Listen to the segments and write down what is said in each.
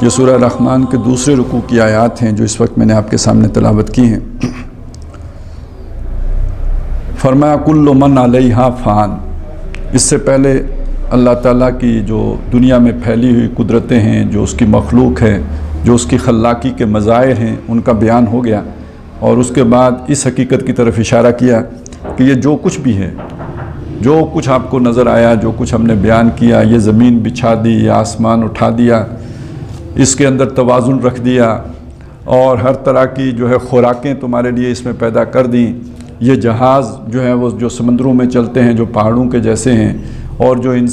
یہ سورہ رحمان کے دوسرے رکوع کی آیات ہیں جو اس وقت میں نے آپ کے سامنے تلاوت کی ہیں۔ فرمایا کل من علیہا فان۔ اس سے پہلے اللہ تعالیٰ کی جو دنیا میں پھیلی ہوئی قدرتیں ہیں، جو اس کی مخلوق ہے، جو اس کی خلاقی کے مظاہر ہیں، ان کا بیان ہو گیا، اور اس کے بعد اس حقیقت کی طرف اشارہ کیا کہ یہ جو کچھ بھی ہے، جو کچھ آپ کو نظر آیا، جو کچھ ہم نے بیان کیا، یہ زمین بچھا دی، یہ آسمان اٹھا دیا، اس کے اندر توازن رکھ دیا، اور ہر طرح کی جو ہے خوراکیں تمہارے لیے اس میں پیدا کر دیں، یہ جہاز جو ہے وہ جو سمندروں میں چلتے ہیں، جو پہاڑوں کے جیسے ہیں، اور جو ان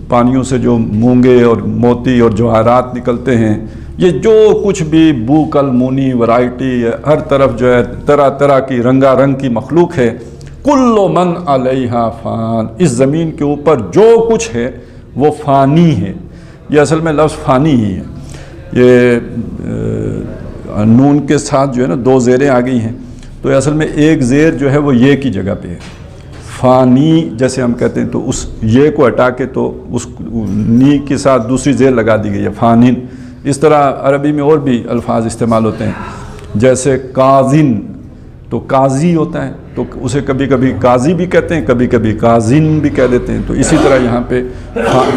پانیوں سے جو مونگے اور موتی اور جواہرات نکلتے ہیں، یہ جو کچھ بھی بوکل مونی ورائٹی، ہر طرف جو ہے طرح طرح کی رنگا رنگ کی مخلوق ہے۔ کل من علیہا فان، اس زمین کے اوپر جو کچھ ہے وہ فانی ہے۔ یہ اصل میں لفظ فانی ہی ہے، یہ نون کے ساتھ جو ہے نا دو زیریں آ گئی ہیں، تو اصل میں ایک زیر جو ہے وہ یہ کی جگہ پہ ہے، فانی جیسے ہم کہتے ہیں، تو اس یہ کو ہٹا کے تو اس نی کے ساتھ دوسری زیر لگا دی گئی ہے، فانین۔ اس طرح عربی میں اور بھی الفاظ استعمال ہوتے ہیں، جیسے کاظن، تو قاضی ہوتا ہے تو اسے کبھی کبھی قاضی بھی کہتے ہیں، کبھی کبھی کاظن بھی کہہ دیتے ہیں، تو اسی طرح یہاں پہ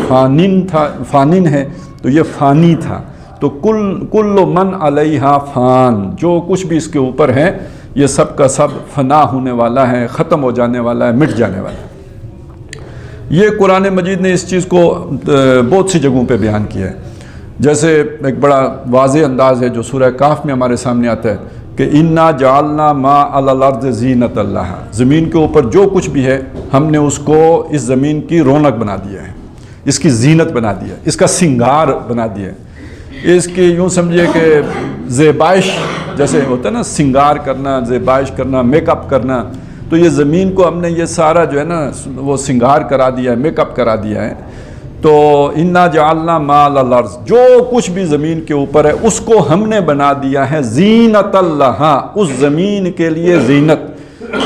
فانین تھا، فانین ہے تو یہ فانی تھا۔ تو کل من علیہا فان، جو کچھ بھی اس کے اوپر ہے یہ سب کا سب فنا ہونے والا ہے، ختم ہو جانے والا ہے، مٹ جانے والا ہے۔ یہ قرآن مجید نے اس چیز کو بہت سی جگہوں پہ بیان کیا ہے، جیسے ایک بڑا واضح انداز ہے جو سورہ کہف میں ہمارے سامنے آتا ہے کہ انا جعلنا ما علی الارض زینۃ لہا، زمین کے اوپر جو کچھ بھی ہے ہم نے اس کو اس زمین کی رونق بنا دیا ہے، اس کی زینت بنا دیا ہے، اس کا سنگار بنا دیا ہے، اس کی یوں سمجھیے کہ زیبائش جیسے ہوتا ہے نا، سنگار کرنا، زیبائش کرنا، میک اپ کرنا، تو یہ زمین کو ہم نے یہ سارا جو ہے نا وہ سنگار کرا دیا ہے، میک اپ کرا دیا ہے۔ تو انا جعلنا ما علی الارض، جو کچھ بھی زمین کے اوپر ہے اس کو ہم نے بنا دیا ہے زینۃ لہا، اس زمین کے لیے زینت،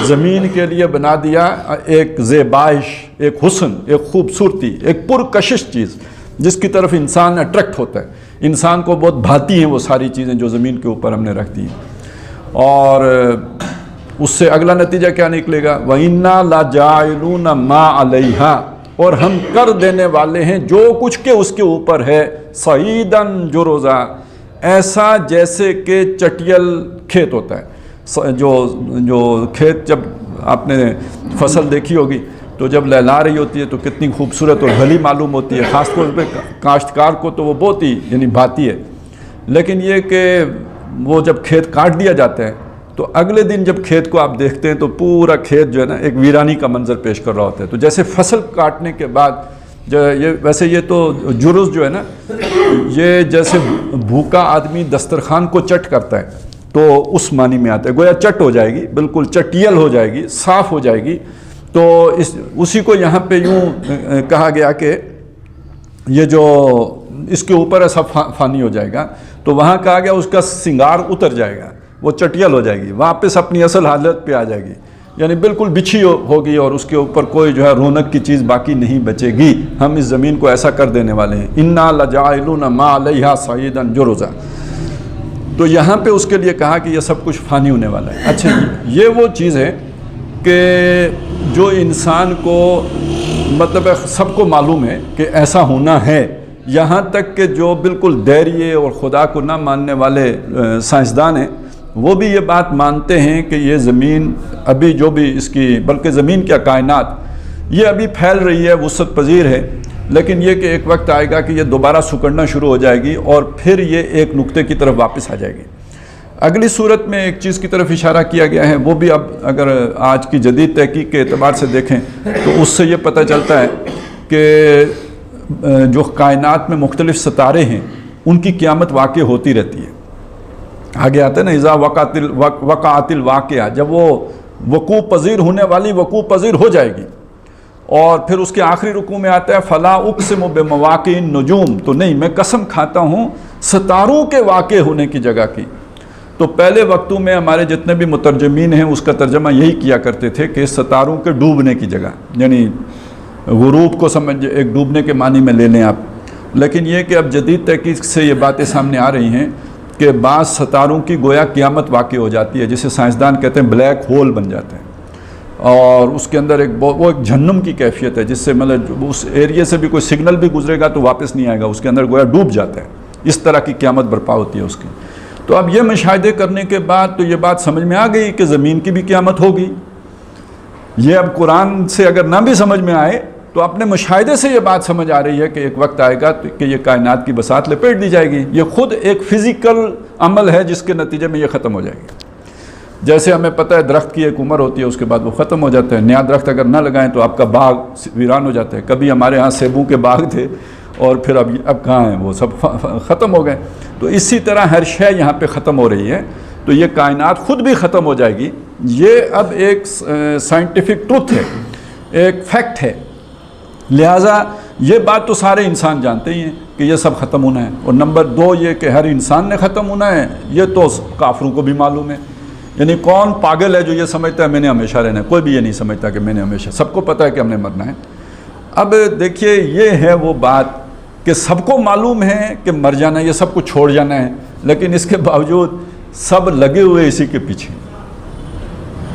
زمین کے لیے بنا دیا ایک زیبائش، ایک حسن، ایک خوبصورتی، ایک پرکشش چیز جس کی طرف انسان اٹریکٹ ہوتا ہے، انسان کو بہت بھاتی ہیں وہ ساری چیزیں جو زمین کے اوپر ہم نے رکھ دی ہیں۔ اور اس سے اگلا نتیجہ کیا نکلے گا؟ وَإِنَّا لَجَاعِلُونَ مَا عَلَيْهَا، اور ہم کر دینے والے ہیں جو کچھ کے اس کے اوپر ہے، صعیداً جرزا، ایسا جیسے کہ چٹیل کھیت ہوتا ہے، جو کھیت جب آپ نے فصل دیکھی ہوگی تو جب لہلا رہی ہوتی ہے تو کتنی خوبصورت اور بھلی معلوم ہوتی ہے، خاص طور پہ کاشتکار کو تو وہ بہت ہی یعنی بھاتی ہے، لیکن یہ کہ وہ جب کھیت کاٹ دیا جاتا ہے تو اگلے دن جب کھیت کو آپ دیکھتے ہیں تو پورا کھیت جو ہے نا ایک ویرانی کا منظر پیش کر رہا ہوتا ہے۔ تو جیسے فصل کاٹنے کے بعد ویسے یہ تو جرز جو ہے نا، یہ جیسے بھوکا آدمی دسترخوان کو چٹ کرتا ہے تو اس معنی میں آتا ہے، گویا چٹ ہو جائے گی، بالکل چٹیل ہو جائے گی، صاف ہو جائے گی۔ تو اسی کو یہاں پہ یوں کہا گیا کہ یہ جو اس کے اوپر ہے سب فانی ہو جائے گا، تو وہاں کہا گیا اس کا سنگار اتر جائے گا، وہ چٹیل ہو جائے گی، واپس اپنی اصل حالت پہ آ جائے گی، یعنی بالکل بچھی ہوگی اور اس کے اوپر کوئی جو ہے رونق کی چیز باقی نہیں بچے گی۔ ہم اس زمین کو ایسا کر دینے والے ہیں، انا لجاعلون ما علیہا صعیداً جرزا۔ تو یہاں پہ اس کے لیے کہا کہ یہ سب کچھ فانی ہونے والا ہے۔ اچھا، یہ وہ چیز ہے کہ جو انسان کو مطلب سب کو معلوم ہے کہ ایسا ہونا ہے، یہاں تک کہ جو بالکل دہریے اور خدا کو نہ ماننے والے سائنسدان ہیں وہ بھی یہ بات مانتے ہیں کہ یہ زمین ابھی جو بھی اس کی، بلکہ زمین کیا کائنات یہ ابھی پھیل رہی ہے، وسعت پذیر ہے، لیکن یہ کہ ایک وقت آئے گا کہ یہ دوبارہ سکڑنا شروع ہو جائے گی اور پھر یہ ایک نقطے کی طرف واپس آ جائے گی۔ اگلی صورت میں ایک چیز کی طرف اشارہ کیا گیا ہے، وہ بھی اب اگر آج کی جدید تحقیق کے اعتبار سے دیکھیں تو اس سے یہ پتہ چلتا ہے کہ جو کائنات میں مختلف ستارے ہیں ان کی قیامت واقع ہوتی رہتی ہے۔ آگے آتا ہے نا اذا وقعت الواقعہ، جب وہ وقوع پذیر ہونے والی وقوع پذیر ہو جائے گی، اور پھر اس کے آخری رکوع میں آتا ہے فلا اقسم بمواقع النجوم، تو نہیں میں قسم کھاتا ہوں ستاروں کے واقع ہونے کی جگہ کی۔ تو پہلے وقتوں میں ہمارے جتنے بھی مترجمین ہیں اس کا ترجمہ یہی کیا کرتے تھے کہ ستاروں کے ڈوبنے کی جگہ، یعنی غروب کو سمجھ ایک ڈوبنے کے معنی میں لے لیں آپ، لیکن یہ کہ اب جدید تحقیق سے یہ باتیں سامنے آ رہی ہیں کہ بعض ستاروں کی گویا قیامت واقع ہو جاتی ہے، جسے سائنسدان کہتے ہیں بلیک ہول بن جاتے ہیں، اور اس کے اندر وہ ایک جہنم کی کیفیت ہے، جس سے مطلب اس ایریے سے بھی کوئی سگنل بھی گزرے گا تو واپس نہیں آئے گا، اس کے اندر گویا ڈوب جاتا ہے، اس طرح کی قیامت برپا ہوتی ہے اس کی۔ تو اب یہ مشاہدے کرنے کے بعد تو یہ بات سمجھ میں آ گئی کہ زمین کی بھی قیامت ہوگی۔ یہ اب قرآن سے اگر نہ بھی سمجھ میں آئے تو اپنے مشاہدے سے یہ بات سمجھ آ رہی ہے کہ ایک وقت آئے گا کہ یہ کائنات کی بساط لپیٹ دی جائے گی۔ یہ خود ایک فزیکل عمل ہے جس کے نتیجے میں یہ ختم ہو جائے گی۔ جیسے ہمیں پتہ ہے درخت کی ایک عمر ہوتی ہے، اس کے بعد وہ ختم ہو جاتا ہے، نیا درخت اگر نہ لگائیں تو آپ کا باغ ویران ہو جاتا ہے۔ کبھی ہمارے ہاں سیبوں کے باغ تھے اور پھر اب کہاں ہیں، وہ سب ختم ہو گئے۔ تو اسی طرح ہر شے یہاں پہ ختم ہو رہی ہے، تو یہ کائنات خود بھی ختم ہو جائے گی۔ یہ اب ایک سائنٹیفک ٹروتھ ہے، ایک فیکٹ ہے، لہٰذا یہ بات تو سارے انسان جانتے ہی ہیں کہ یہ سب ختم ہونا ہے۔ اور نمبر 2 یہ کہ ہر انسان نے ختم ہونا ہے، یہ تو کافروں کو بھی معلوم ہے۔ یعنی کون پاگل ہے جو یہ سمجھتا ہے میں نے ہمیشہ رہنا ہے؟ کوئی بھی یہ نہیں سمجھتا کہ میں نے ہمیشہ، سب کو پتہ ہے کہ ہم نے مرنا ہے۔ اب دیکھیے یہ ہے وہ بات کہ سب کو معلوم ہے کہ مر جانا ہے، یہ سب کو چھوڑ جانا ہے، لیکن اس کے باوجود سب لگے ہوئے اسی کے پیچھے۔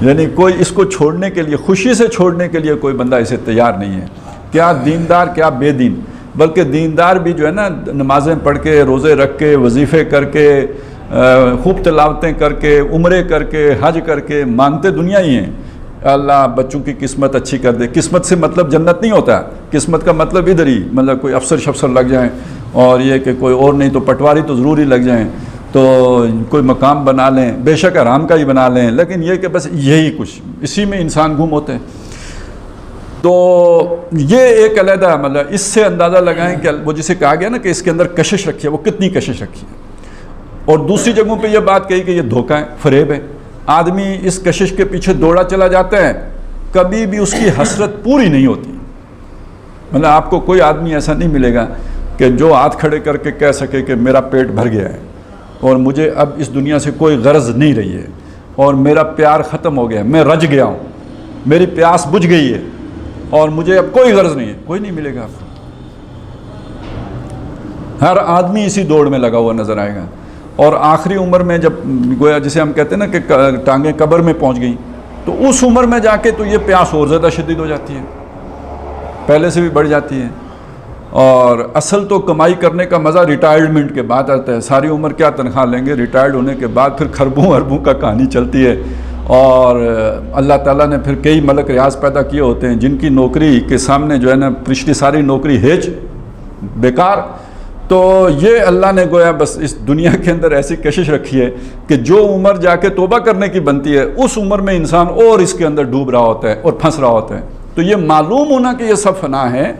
یعنی کوئی اس کو چھوڑنے کے لیے، خوشی سے چھوڑنے کے لیے کوئی بندہ اسے تیار نہیں ہے، کیا دیندار کیا بے دین۔ بلکہ دیندار بھی جو ہے نا، نمازیں پڑھ کے، روزے رکھ کے، وظیفے کر کے، خوب تلاوتیں کر کے، عمرے کر کے، حج کر کے، مانگتے دنیا ہی ہیں اللہ بچوں کی قسمت اچھی کر دے۔ قسمت سے مطلب جنت نہیں ہوتا، قسمت کا مطلب ادھر ہی مطلب کوئی افسر شفسر لگ جائیں، اور یہ کہ کوئی اور نہیں تو پٹواری تو ضروری لگ جائیں، تو کوئی مقام بنا لیں، بے شک حرام کا ہی بنا لیں، لیکن یہ کہ بس یہی کچھ، اسی میں انسان گم ہوتے ہیں۔ تو یہ ایک علیحدہ مطلب اس سے اندازہ لگائیں کہ وہ جسے کہا گیا نا کہ اس کے اندر کشش رکھی ہے، وہ کتنی کشش رکھی ہے۔ اور دوسری جگہوں پہ یہ بات کہی کہ یہ دھوکہ ہے، فریب ہے۔ آدمی اس کشش کے پیچھے دوڑا چلا جاتا ہے، کبھی بھی اس کی حسرت پوری نہیں ہوتی۔ مطلب آپ کو کوئی آدمی ایسا نہیں ملے گا کہ جو ہاتھ کھڑے کر کے کہہ سکے کہ میرا پیٹ بھر گیا ہے اور مجھے اب اس دنیا سے کوئی غرض نہیں رہی ہے اور میرا پیار ختم ہو گیا، میں رج گیا ہوں، میری پیاس بجھ گئی ہے اور مجھے اب کوئی غرض نہیں ہے۔ کوئی نہیں ملے گا آپ کو۔ ہر آدمی اسی دوڑ میں لگا ہوا نظر آئے گا، اور آخری عمر میں جب گویا جسے ہم کہتے ہیں نا کہ ٹانگیں قبر میں پہنچ گئیں، تو اس عمر میں جا کے تو یہ پیاس اور زیادہ شدید ہو جاتی ہے، پہلے سے بھی بڑھ جاتی ہے۔ اور اصل تو کمائی کرنے کا مزہ ریٹائرمنٹ کے بعد آتا ہے۔ ساری عمر کیا تنخواہ لیں گے، ریٹائرڈ ہونے کے بعد پھر خربوں اربوں کا کہانی چلتی ہے، اور اللہ تعالیٰ نے پھر کئی ملک ریاض پیدا کیے ہوتے ہیں جن کی نوکری کے سامنے جو ہے نا پچھلی ساری نوکری ہیج بیکار۔ تو یہ اللہ نے گویا بس اس دنیا کے اندر ایسی کشش رکھی ہے کہ جو عمر جا کے توبہ کرنے کی بنتی ہے، اس عمر میں انسان اور اس کے اندر ڈوب رہا ہوتا ہے اور پھنس رہا ہوتا ہے۔ تو یہ معلوم ہونا کہ یہ سب فنا ہے،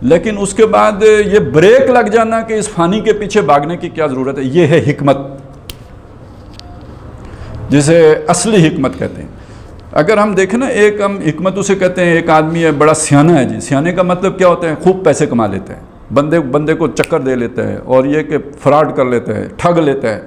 لیکن اس کے بعد یہ بریک لگ جانا کہ اس فانی کے پیچھے بھاگنے کی کیا ضرورت ہے، یہ ہے حکمت، جسے اصلی حکمت کہتے ہیں۔ اگر ہم دیکھیں نا، ایک ہم حکمت اسے کہتے ہیں، ایک آدمی ہے بڑا سیانہ ہے جی، سیانے کا مطلب کیا ہوتا ہے؟ خوب پیسے کما لیتا ہے، بندے کو چکر دے لیتا ہے، اور یہ کہ فراڈ کر لیتا ہے، ٹھگ لیتا ہے،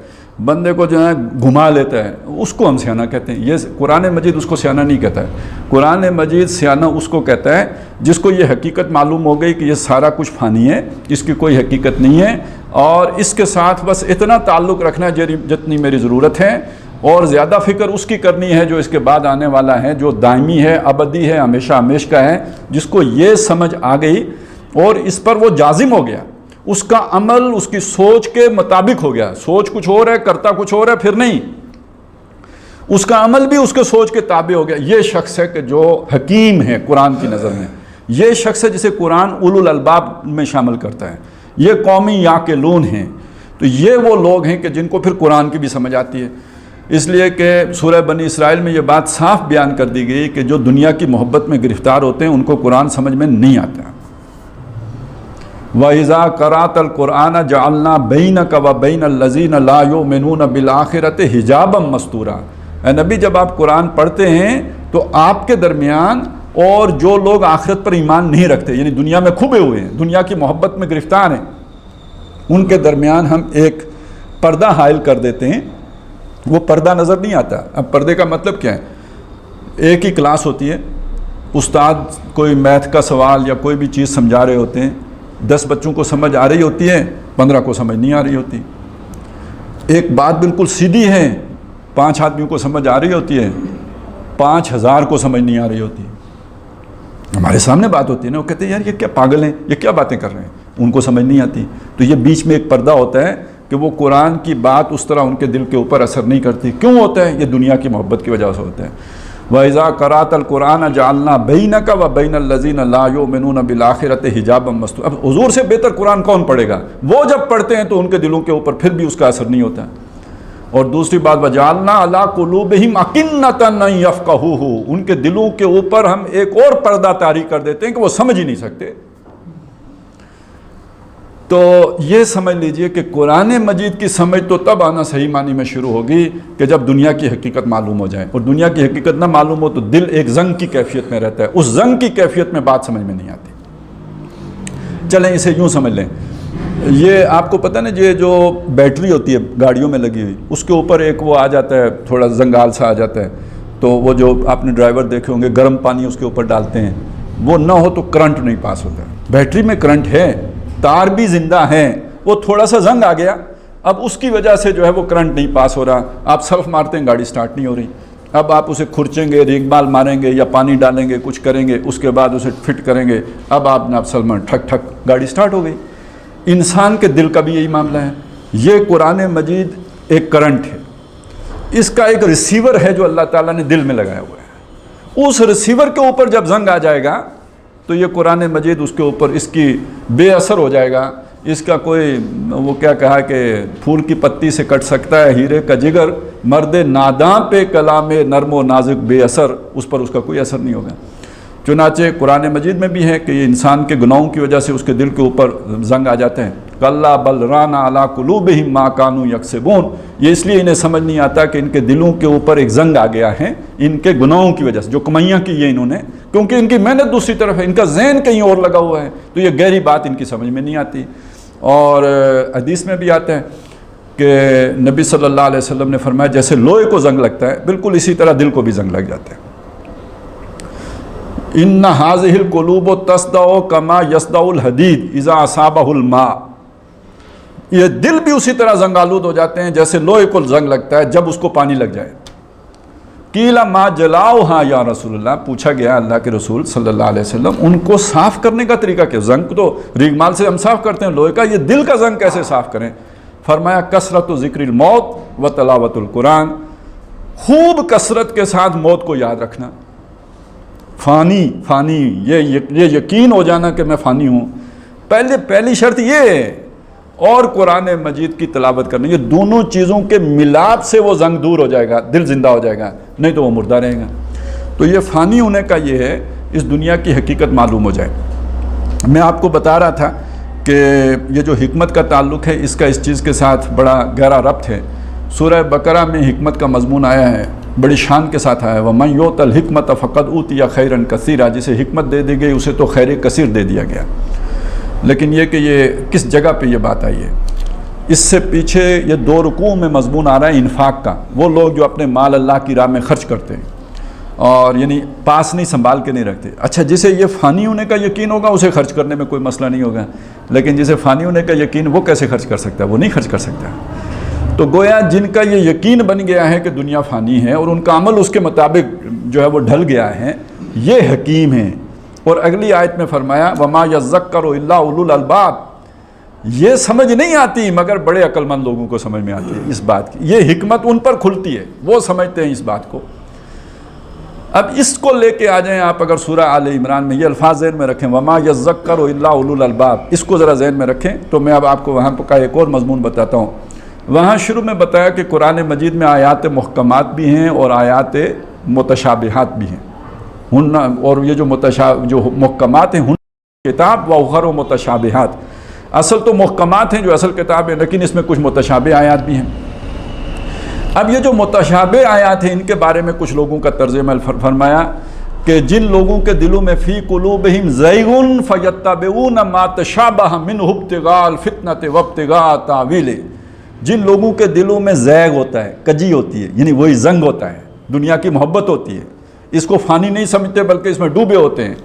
بندے کو جو ہے گھما لیتا ہے، اس کو ہم سیانہ کہتے ہیں۔ یہ قرآن مجید اس کو سیانہ نہیں کہتا ہے۔ قرآن مجید سیانہ اس کو کہتا ہے جس کو یہ حقیقت معلوم ہو گئی کہ یہ سارا کچھ فانی ہے، اس کی کوئی حقیقت نہیں ہے، اور اس کے ساتھ بس اتنا تعلق رکھنا ہے جتنی میری ضرورت ہے، اور زیادہ فکر اس کی کرنی ہے جو اس کے بعد آنے والا ہے، جو دائمی ہے، ابدی ہے، ہمیشہ ہمیشہ کا ہے۔ جس کو یہ سمجھ آ گئی اور اس پر وہ جازم ہو گیا، اس کا عمل اس کی سوچ کے مطابق ہو گیا۔ سوچ کچھ اور ہے، کرتا کچھ اور ہے، پھر نہیں، اس کا عمل بھی اس کے سوچ کے تابع ہو گیا۔ یہ شخص ہے کہ جو حکیم ہے قرآن کی نظر میں، یہ شخص ہے جسے قرآن اولو الالباب میں شامل کرتا ہے۔ یہ قومی یعقلون ہیں، تو یہ وہ لوگ ہیں کہ جن کو پھر قرآن کی بھی سمجھ آتی ہے۔ اس لیے کہ سورہ بنی اسرائیل میں یہ بات صاف بیان کر دی گئی کہ جو دنیا کی محبت میں گرفتار ہوتے ہیں ان کو قرآن سمجھ میں نہیں آتا۔ وَإِذَا قَرَأْتَ الْقُرْآنَ جَعَلْنَا بَيْنَكَ وَبَيْنَ الَّذِينَ لَا يُؤْمِنُونَ بِالْآخِرَةِ حِجَابًا مَسْتُورًا۔ اے نبی، جب آپ قرآن پڑھتے ہیں تو آپ کے درمیان اور جو لوگ آخرت پر ایمان نہیں رکھتے، یعنی دنیا میں کھبے ہوئے ہیں، دنیا کی محبت میں گرفتار ہیں، ان کے درمیان ہم ایک پردہ حائل کر دیتے ہیں۔ وہ پردہ نظر نہیں آتا۔ اب پردے کا مطلب کیا ہے؟ ایک ہی کلاس ہوتی ہے، استاد کوئی میتھ کا سوال یا کوئی بھی چیز سمجھا رہے ہوتے ہیں، 10 بچوں کو سمجھ آ رہی ہوتی ہے، 15 کو سمجھ نہیں آ رہی ہوتی. ایک بات بالکل سیدھی ہے، 5 آدمیوں کو سمجھ آ رہی ہوتی ہے، 5000 کو سمجھ نہیں آ رہی ہوتی. ہمارے سامنے بات ہوتی ہے نا، وہ کہتے ہیں یار یہ کیا پاگل ہیں، یہ کیا باتیں کر رہے ہیں، ان کو سمجھ نہیں آتی. تو یہ بیچ میں ایک پردہ ہوتا ہے کہ وہ قرآن کی بات اس طرح ان کے دل کے اوپر اثر نہیں کرتی. کیوں ہوتا ہے؟ یہ دنیا کی محبت کی وجہ سے ہوتا ہے. وَإِذَا قَرَأْتَ الْقُرْآنَ جَعَلْنَا بَيْنَكَ وَبَيْنَ الَّذِينَ لَا يُؤْمِنُونَ بِالْآخِرَةِ حِجَابًا مَسْتُورًا. اب حضور سے بہتر قرآن کون پڑھے گا؟ وہ جب پڑھتے ہیں تو ان کے دلوں کے اوپر پھر بھی اس کا اثر نہیں ہوتا. اور دوسری بات وَجَعَلْنَا عَلَىٰ قُلُوبِهِمْ أَكِنَّةً أَن يَفْقَهُوهُ. ان کے دلوں کے اوپر ہم ایک اور پردہ طاری کر دیتے ہیں کہ وہ سمجھ ہی نہیں سکتے. تو یہ سمجھ لیجئے کہ قرآن مجید کی سمجھ تو تب آنا صحیح معنی میں شروع ہوگی کہ جب دنیا کی حقیقت معلوم ہو جائے. اور دنیا کی حقیقت نہ معلوم ہو تو دل ایک زنگ کی کیفیت میں رہتا ہے، اس زنگ کی کیفیت میں بات سمجھ میں نہیں آتی. چلیں اسے یوں سمجھ لیں، یہ آپ کو پتہ نا یہ جو بیٹری ہوتی ہے گاڑیوں میں لگی ہوئی، اس کے اوپر ایک وہ آ جاتا ہے، تھوڑا زنگال سا آ جاتا ہے. تو وہ جو آپ نے ڈرائیور دیکھے ہوں گے گرم پانی اس کے اوپر ڈالتے ہیں، وہ نہ ہو تو کرنٹ نہیں پاس ہوتا. بیٹری میں کرنٹ ہے، تار بھی زندہ ہیں، وہ تھوڑا سا زنگ آ گیا، اب اس کی وجہ سے جو ہے وہ کرنٹ نہیں پاس ہو رہا. آپ سلف مارتے ہیں، گاڑی سٹارٹ نہیں ہو رہی. اب آپ اسے کھرچیں گے، ریگ بال ماریں گے یا پانی ڈالیں گے، کچھ کریں گے، اس کے بعد اسے فٹ کریں گے. اب آپ نے سلمان ٹھک ٹھک گاڑی سٹارٹ ہو گئی. انسان کے دل کا بھی یہی معاملہ ہے. یہ قرآن مجید ایک کرنٹ ہے، اس کا ایک ریسیور ہے جو اللہ تعالیٰ نے دل میں لگایا ہوا ہے. اس ریسیور کے اوپر جب زنگ آ جائے گا تو یہ قرآن مجید اس کے اوپر اس کی بے اثر ہو جائے گا. اس کا کوئی وہ کیا کہا کہ پھول کی پتی سے کٹ سکتا ہے ہیرے کا جگر، مرد ناداں پہ کلام نرم و نازک بے اثر، اس پر اس کا کوئی اثر نہیں ہوگا. چنانچہ قرآن مجید میں بھی ہے کہ یہ انسان کے گناہوں کی وجہ سے اس کے دل کے اوپر زنگ آ جاتے ہیں. کَلَّا بَلْ رَانَ عَلَىٰ قُلُوبِهِمْ مَا كَانُوا يَكْسِبُونَ. یہ اس لیے انہیں سمجھ نہیں آتا کہ ان کے دلوں کے اوپر ایک زنگ آ گیا ہے ان کے گناہوں کی وجہ سے، جو کمائیاں کی یہ انہوں نے، کیونکہ ان کی محنت دوسری طرف ہے، ان کا ذہن کہیں اور لگا ہوا ہے، تو یہ گہری بات ان کی سمجھ میں نہیں آتی. اور حدیث میں بھی آتا ہے کہ نبی صلی اللہ علیہ وسلم نے فرمایا جیسے لوہے کو زنگ لگتا ہے بالکل اسی طرح دل کو بھی زنگ لگ جاتا ہے. ان هذه القلوب تصدع كما يصدع الحديد اذا اصابه الماء. یہ دل بھی اسی طرح زنگ آلود ہو جاتے ہیں جیسے لوہے کو زنگ لگتا ہے جب اس کو پانی لگ جائے. قیل ما جلاؤھا یا رسول اللہ. پوچھا گیا اللہ کے رسول صلی اللہ علیہ وسلم ان کو صاف کرنے کا طریقہ کیا؟ زنگ تو ریگ مال سے ہم صاف کرتے ہیں، لوہے کا یہ دل کا زنگ کیسے صاف کریں؟ فرمایا کثرت ذکر الموت و تلاوت القرآن. خوب کثرت کے ساتھ موت کو یاد رکھنا. فانی یہ یقین ہو جانا کہ میں فانی ہوں، پہلی شرط یہ ہے. اور قرآن مجید کی تلاوت کرنا، یہ دونوں چیزوں کے ملاپ سے وہ زنگ دور ہو جائے گا، دل زندہ ہو جائے گا، نہیں تو وہ مردہ رہے گا. تو یہ فانی ہونے کا یہ ہے، اس دنیا کی حقیقت معلوم ہو جائے. میں آپ کو بتا رہا تھا کہ یہ جو حکمت کا تعلق ہے اس کا اس چیز کے ساتھ بڑا گہرا ربط ہے. سورہ بقرہ میں حکمت کا مضمون آیا ہے، بڑی شان کے ساتھ آیا ہے. وَمَن يُؤْتَ الْحِكْمَةَ فَقَدْ أُوتِيَ خَيْرًا كَثِيرًا. جسے حکمت دے دی گئی اسے تو خیر کثیر دے دیا گیا. لیکن یہ کہ یہ کس جگہ پہ یہ بات آئی ہے، اس سے پیچھے یہ 2 رکوع میں مضمون آ رہا ہے انفاق کا. وہ لوگ جو اپنے مال اللہ کی راہ میں خرچ کرتے ہیں اور یعنی پاس نہیں سنبھال کے نہیں رکھتے. اچھا جسے یہ فانی ہونے کا یقین ہوگا اسے خرچ کرنے میں کوئی مسئلہ نہیں ہوگا، لیکن جسے فانی ہونے کا یقین وہ کیسے خرچ کر سکتا ہے؟ وہ نہیں خرچ کر سکتا. تو گویا جن کا یہ یقین بن گیا ہے کہ دنیا فانی ہے اور ان کا عمل اس کے مطابق جو ہے وہ ڈھل گیا ہے، یہ حکیم ہیں. اور اگلی آیت میں فرمایا وَمَا يَذَّكَّرُ إِلَّا أُولُو الْأَلْبَابِ. یہ سمجھ نہیں آتی مگر بڑے عقل مند لوگوں کو سمجھ میں آتی ہے اس بات کی. یہ حکمت ان پر کھلتی ہے، وہ سمجھتے ہیں اس بات کو. اب اس کو لے کے آ جائیں آپ اگر سورہ آل عمران میں یہ الفاظ ذہن میں رکھیں وَمَا يَذَّكَّرُ إِلَّا أُولُو الْأَلْبَابِ، اس کو ذرا ذہن میں رکھیں. تو میں اب آپ کو وہاں کا ایک اور مضمون بتاتا ہوں. وہاں شروع میں بتایا کہ قرآن مجید میں آیات محکمات بھی ہیں اور آیات متشابہات بھی ہیں. اور یہ جو محکمات ہیں کتاب و اخر و متشابہات، اصل تو محکمات ہیں جو اصل کتاب ہے، لیکن اس میں کچھ متشابہ آیات بھی ہیں. اب یہ جو متشابہ آیات ہیں ان کے بارے میں کچھ لوگوں کا طرز عمل فرمایا کہ جن لوگوں کے دلوں میں فی قلوبہم زیغ فیتبعون ما تشابہ منہ ابتغاء الفتنۃ وابتغاء تاویلہ. جن لوگوں کے دلوں میں زیغ ہوتا ہے، کجی ہوتی ہے، یعنی وہی زنگ ہوتا ہے، دنیا کی محبت ہوتی ہے، اس کو فانی نہیں سمجھتے بلکہ اس میں ڈوبے ہوتے ہیں.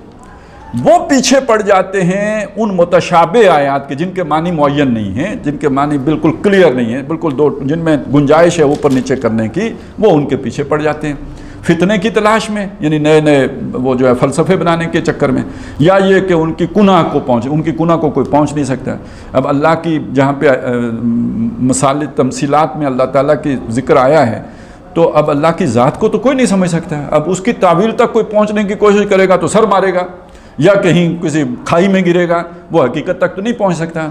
وہ پیچھے پڑ جاتے ہیں ان متشابہ آیات کے جن کے معنی معین نہیں ہیں، جن کے معنی بالکل کلیئر نہیں ہیں، بالکل جن میں گنجائش ہے اوپر نیچے کرنے کی، وہ ان کے پیچھے پڑ جاتے ہیں فتنے کی تلاش میں، یعنی نئے نئے وہ جو ہے فلسفے بنانے کے چکر میں، یا یہ کہ ان کی کنہ کو ان کی کنہ کو کوئی پہنچ نہیں سکتا۔ اب اللہ کی جہاں پہ مثال تمثیلات میں اللہ تعالیٰ کی ذکر آیا ہے، تو اب اللہ کی ذات کو تو کوئی نہیں سمجھ سکتا ہے، اب اس کی تعویل تک کوئی پہنچنے کی کوشش کرے گا تو سر مارے گا یا کہیں کسی کھائی میں گرے گا، وہ حقیقت تک تو نہیں پہنچ سکتا۔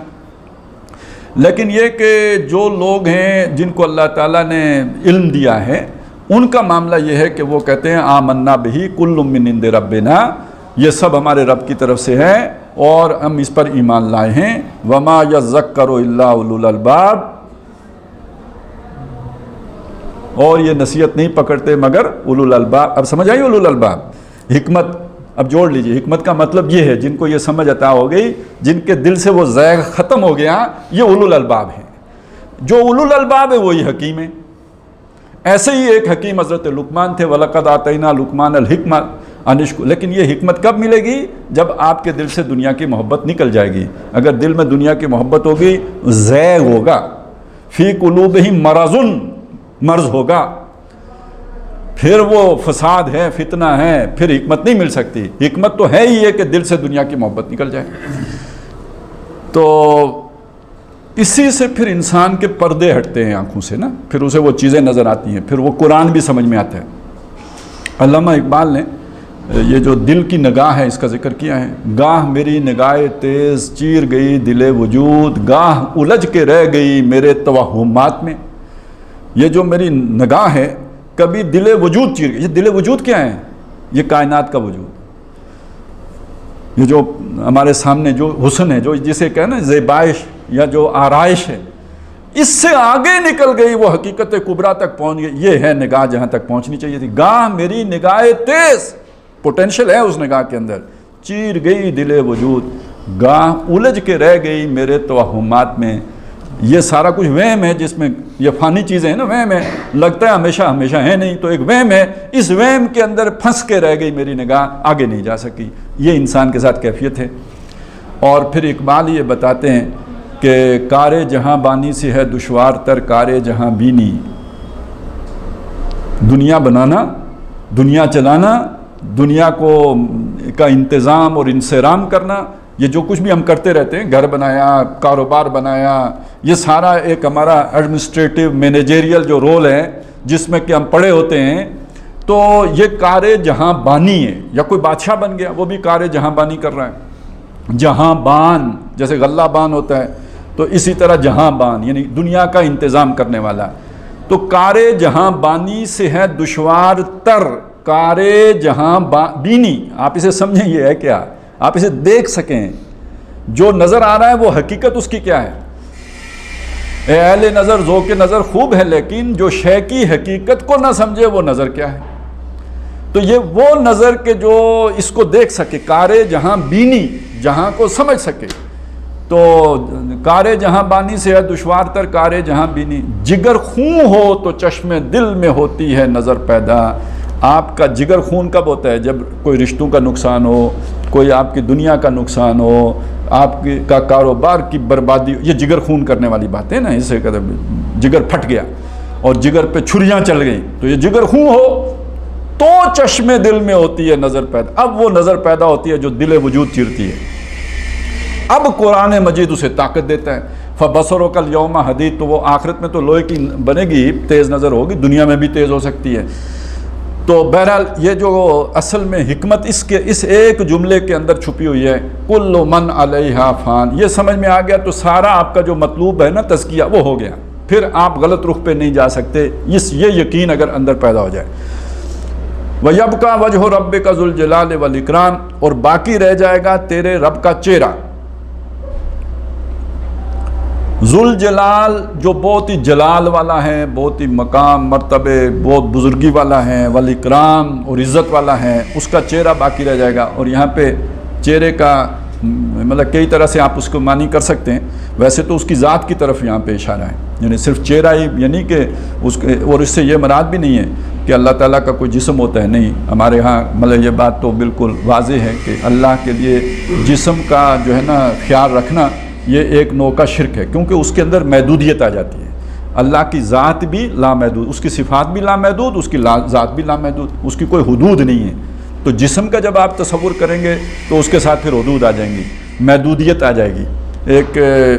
لیکن یہ کہ جو لوگ ہیں جن کو اللہ تعالیٰ نے علم دیا ہے، ان کا معاملہ یہ ہے کہ وہ کہتے ہیں آمنا بہی کل من عند ربنا، یہ سب ہمارے رب کی طرف سے ہے اور ہم اس پر ایمان لائے ہیں، وما یذکر الا اولو الالباب، اور یہ نصیحت نہیں پکڑتے مگر اولو الالباب۔ اب سمجھ آئی اولو الالباب؟ حکمت اب جوڑ لیجئے، حکمت کا مطلب یہ ہے جن کو یہ سمجھ عطا ہو گئی، جن کے دل سے وہ زیغ ختم ہو گیا، یہ اولو الالباب ہیں۔ جو اولو الالباب ہے وہی حکیم ہے۔ ایسے ہی ایک حکیم حضرت لقمان تھے، وَلَقَدْ آتَيْنَا لُقْمَانَ الْحِكْمَةَ أَنِ اشْكُرْ، لیکن یہ حکمت کب ملے گی؟ جب آپ کے دل سے دنیا کی محبت نکل جائے گی۔ اگر دل میں دنیا کی محبت ہوگی، زیغ ہوگا، فی قلوبہم مرض، مرض ہوگا، پھر وہ فساد ہے، فتنہ ہے، پھر حکمت نہیں مل سکتی۔ حکمت تو ہے ہی ہے کہ دل سے دنیا کی محبت نکل جائے۔ تو اسی سے پھر انسان کے پردے ہٹتے ہیں آنکھوں سے نا، پھر اسے وہ چیزیں نظر آتی ہیں، پھر وہ قرآن بھی سمجھ میں آتا ہے۔ علامہ اقبال نے یہ جو دل کی نگاہ ہے اس کا ذکر کیا ہے، گاہ میری نگاہ تیز چیر گئی دل وجود، گاہ الجھ کے رہ گئی میرے توہمات میں۔ یہ جو میری نگاہ ہے کبھی دل وجود چیر گئی۔ یہ دل وجود کیا ہے؟ یہ کائنات کا وجود، یہ جو ہمارے سامنے جو حسن ہے، جو جسے کہنا نا زیبائش یا جو آرائش ہے، اس سے آگے نکل گئی، وہ حقیقت کبریٰ تک پہنچ گئی۔ یہ ہے نگاہ جہاں تک پہنچنی چاہیے تھی۔ گاہ میری نگاہ تیز، پوٹینشل ہے اس نگاہ کے اندر، چیر گئی دل وجود، گاہ الجھ کے رہ گئی میرے توہمات میں۔ یہ سارا کچھ وہم ہے، جس میں یہ فانی چیزیں ہیں نا، وہم ہے، لگتا ہے ہمیشہ ہمیشہ ہے نہیں، تو ایک وہم ہے، اس وہم کے اندر پھنس کے رہ گئی میری نگاہ، آگے نہیں جا سکی۔ یہ انسان کے ساتھ کیفیت ہے۔ اور پھر اقبال یہ بتاتے ہیں کہ کار جہاں بانی سے ہے دشوار تر کار جہاں بینی، دنیا بنانا، دنیا چلانا، دنیا کا انتظام اور انصرام کرنا، یہ جو کچھ بھی ہم کرتے رہتے ہیں، گھر بنایا، کاروبار بنایا، یہ سارا ایک ہمارا ایڈمنسٹریٹو مینیجریل جو رول ہے جس میں کہ ہم پڑے ہوتے ہیں، تو یہ کار جہاں بانی ہے۔ یا کوئی بادشاہ بن گیا، وہ بھی کار جہاں بانی کر رہا ہے۔ جہاں بان جیسے غلہ بان ہوتا ہے، تو اسی طرح جہاں بان یعنی دنیا کا انتظام کرنے والا۔ تو کار جہاں بانی سے ہے دشوار تر کار جہاں بینی، آپ اسے سمجھیں یہ ہے کیا، آپ اسے دیکھ سکیں، جو نظر آ رہا ہے وہ حقیقت اس کی کیا ہے۔ اے اہل نظر ذوق نظر خوب ہے، لیکن جو شے کی حقیقت کو نہ سمجھے وہ نظر کیا ہے۔ تو یہ وہ نظر کے جو اس کو دیکھ سکے، کار جہاں بینی، جہاں کو سمجھ سکے۔ تو کار جہاں بانی سے ہے دشوار تر کار جہاں بینی، جگر خون ہو تو چشم دل میں ہوتی ہے نظر پیدا۔ آپ کا جگر خون کب ہوتا ہے؟ جب کوئی رشتوں کا نقصان ہو، کوئی آپ کی دنیا کا نقصان ہو، آپ کا کاروبار کی بربادی، یہ جگر خون کرنے والی بات ہے نا۔ اسے کہتے ہیں جگر پھٹ گیا اور جگر پہ چھریاں چل گئیں، تو یہ جگر خون ہو تو چشم دل میں ہوتی ہے نظر پیدا۔ اب وہ نظر پیدا ہوتی ہے جو دل وجود چیرتی ہے۔ اب قرآن مجید اسے طاقت دیتا ہے، فَبَصَرُكَ الْيَوْمَ حَدِيدٌ، تو وہ آخرت میں تو لوہے کی بنے گی، تیز نظر ہوگی، دنیا میں بھی تیز ہو سکتی ہے۔ تو بہرحال یہ جو اصل میں حکمت اس ایک جملے کے اندر چھپی ہوئی ہے، کل من علیہا فان، یہ سمجھ میں آ گیا تو سارا آپ کا جو مطلوب ہے نا تزکیہ وہ ہو گیا، پھر آپ غلط رخ پہ نہیں جا سکتے، یہ یقین اگر اندر پیدا ہو جائے۔ وَيَبْقَى وَجْهُ رَبِّكَ ذُو الْجَلَالِ وَالْإِكْرَامِ، اور باقی رہ جائے گا تیرے رب کا چہرہ، ذوالجلال جو بہت ہی جلال والا ہے، بہت ہی مقام مرتبے، بہت بزرگی والا ہے، والاکرام اور عزت والا ہے، اس کا چہرہ باقی رہ جائے گا۔ اور یہاں پہ چہرے کا مطلب کئی طرح سے آپ اس کو معنی کر سکتے ہیں، ویسے تو اس کی ذات کی طرف یہاں پہ اشارہ ہے، یعنی صرف چہرہ ہی، یعنی کہ اس کے، اور اس سے یہ مراد بھی نہیں ہے کہ اللہ تعالیٰ کا کوئی جسم ہوتا ہے، نہیں، ہمارے ہاں مطلب یہ بات تو بالکل واضح ہے کہ اللہ کے لیے جسم کا جو ہے نا خیال رکھنا یہ ایک نوع کا شرک ہے، کیونکہ اس کے اندر محدودیت آ جاتی ہے۔ اللہ کی ذات بھی لامحدود، اس کی صفات بھی لامحدود، اس کی ذات بھی لامحدود، اس کی کوئی حدود نہیں ہے۔ تو جسم کا جب آپ تصور کریں گے تو اس کے ساتھ پھر حدود آ جائیں گی، محدودیت آ جائے گی ایک،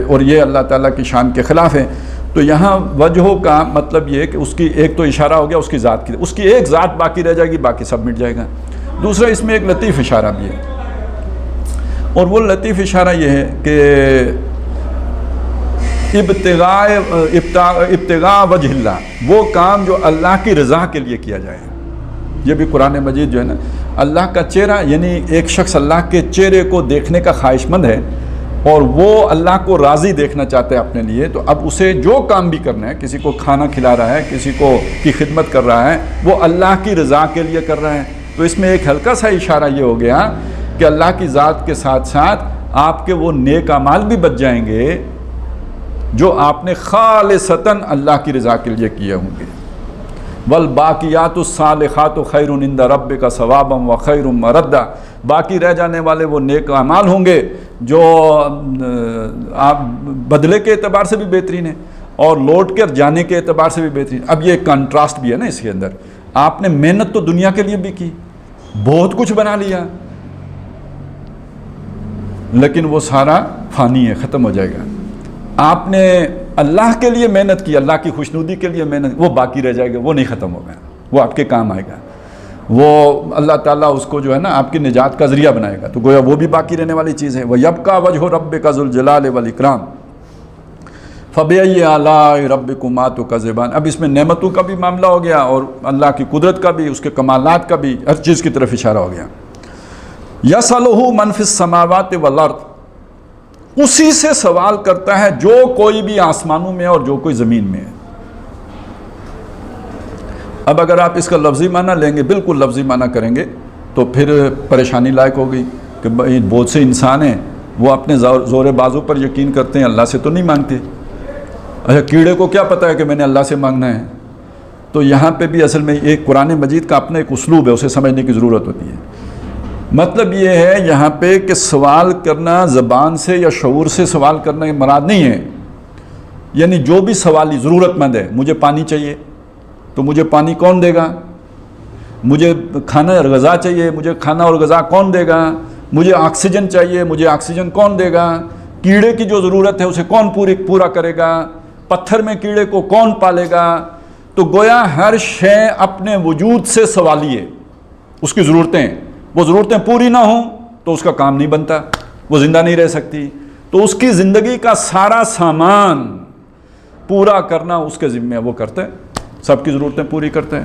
اور یہ اللہ تعالیٰ کی شان کے خلاف ہے۔ تو یہاں وجہوں کا مطلب یہ ہے کہ اس کی ایک تو اشارہ ہو گیا اس کی ذات کی، اس کی ایک ذات باقی رہ جائے گی، باقی سب مٹ جائے گا۔ دوسرا اس میں ایک لطیف اشارہ بھی ہے، اور وہ لطیف اشارہ یہ ہے کہ ابتغاء وجہ اللہ، وہ کام جو اللہ کی رضا کے لیے کیا جائے۔ یہ بھی قرآن مجید جو ہے نا، اللہ کا چہرہ، یعنی ایک شخص اللہ کے چہرے کو دیکھنے کا خواہش مند ہے اور وہ اللہ کو راضی دیکھنا چاہتا ہے اپنے لیے، تو اب اسے جو کام بھی کرنا ہے، کسی کو کھانا کھلا رہا ہے، کسی کو کی خدمت کر رہا ہے، وہ اللہ کی رضا کے لیے کر رہا ہے۔ تو اس میں ایک ہلکا سا اشارہ یہ ہو گیا کہ اللہ کی ذات کے ساتھ ساتھ آپ کے وہ نیک اعمال بھی بچ جائیں گے جو آپ نے خالصتاً اللہ کی رضا کے لیے کیے ہوں گے۔ والباقیات الصالحات خیر عند ربک ثوابا وخیر مردا، باقی رہ جانے والے وہ نیک اعمال ہوں گے جو آپ بدلے کے اعتبار سے بھی بہترین ہیں اور لوٹ کر جانے کے اعتبار سے بھی بہترین۔ اب یہ کنٹراسٹ بھی ہے نا اس کے اندر، آپ نے محنت تو دنیا کے لیے بھی کی، بہت کچھ بنا لیا، لیکن وہ سارا فانی ہے، ختم ہو جائے گا۔ آپ نے اللہ کے لیے محنت کی، اللہ کی خوشنودی کے لیے محنت، وہ باقی رہ جائے گا، وہ نہیں ختم ہوگا، وہ آپ کے کام آئے گا، وہ اللہ تعالیٰ اس کو جو ہے نا آپ کی نجات کا ذریعہ بنائے گا، تو گویا وہ بھی باقی رہنے والی چیز ہے۔ وَيَبْقَى وَجْهُ رَبِّكَ ذُو الْجَلَالِ وَالْإِكْرَامِ فَبِأَيِّ آلَاءِ رَبِّكُمَا تُكَذِّبَانِ۔ اب اس میں نعمتوں کا بھی معاملہ ہو گیا اور اللہ کی قدرت کا بھی، اس کے کمالات کا بھی، ہر چیز کی طرف اشارہ ہو گیا۔ يَسْأَلُهُ مَنْ فِي السَّمَاوَاتِ وَالْأَرْضِ، اسی سے سوال کرتا ہے جو کوئی بھی آسمانوں میں اور جو کوئی زمین میں ہے۔ اب اگر آپ اس کا لفظی معنی لیں گے، بالکل لفظی معنی کریں گے تو پھر پریشانی لائق ہوگی کہ بہت سے انسان ہیں وہ اپنے زور بازو پر یقین کرتے ہیں، اللہ سے تو نہیں مانگتے۔ اچھا، کیڑے کو کیا پتہ ہے کہ میں نے اللہ سے مانگنا ہے؟ تو یہاں پہ بھی اصل میں ایک قرآن مجید کا اپنا ایک اسلوب ہے، اسے سمجھنے کی ضرورت ہوتی ہے۔ مطلب یہ ہے یہاں پہ کہ سوال کرنا زبان سے یا شعور سے سوال کرنا یہ مراد نہیں ہے، یعنی جو بھی سوالی ضرورت مند ہے، مجھے پانی چاہیے تو مجھے پانی کون دے گا، مجھے کھانا اور غذا چاہیے، مجھے کھانا اور غذا کون دے گا، مجھے آکسیجن چاہیے، مجھے آکسیجن کون دے گا، کیڑے کی جو ضرورت ہے اسے کون پورا کرے گا، پتھر میں کیڑے کو کون پالے گا۔ تو گویا ہر شے اپنے وجود سے سوالی ہے، اس کی ضرورتیں، وہ ضرورتیں پوری نہ ہوں تو اس کا کام نہیں بنتا، وہ زندہ نہیں رہ سکتی۔ تو اس کی زندگی کا سارا سامان پورا کرنا اس کے ذمہ ہے، وہ کرتے ہیں، سب کی ضرورتیں پوری کرتے ہیں۔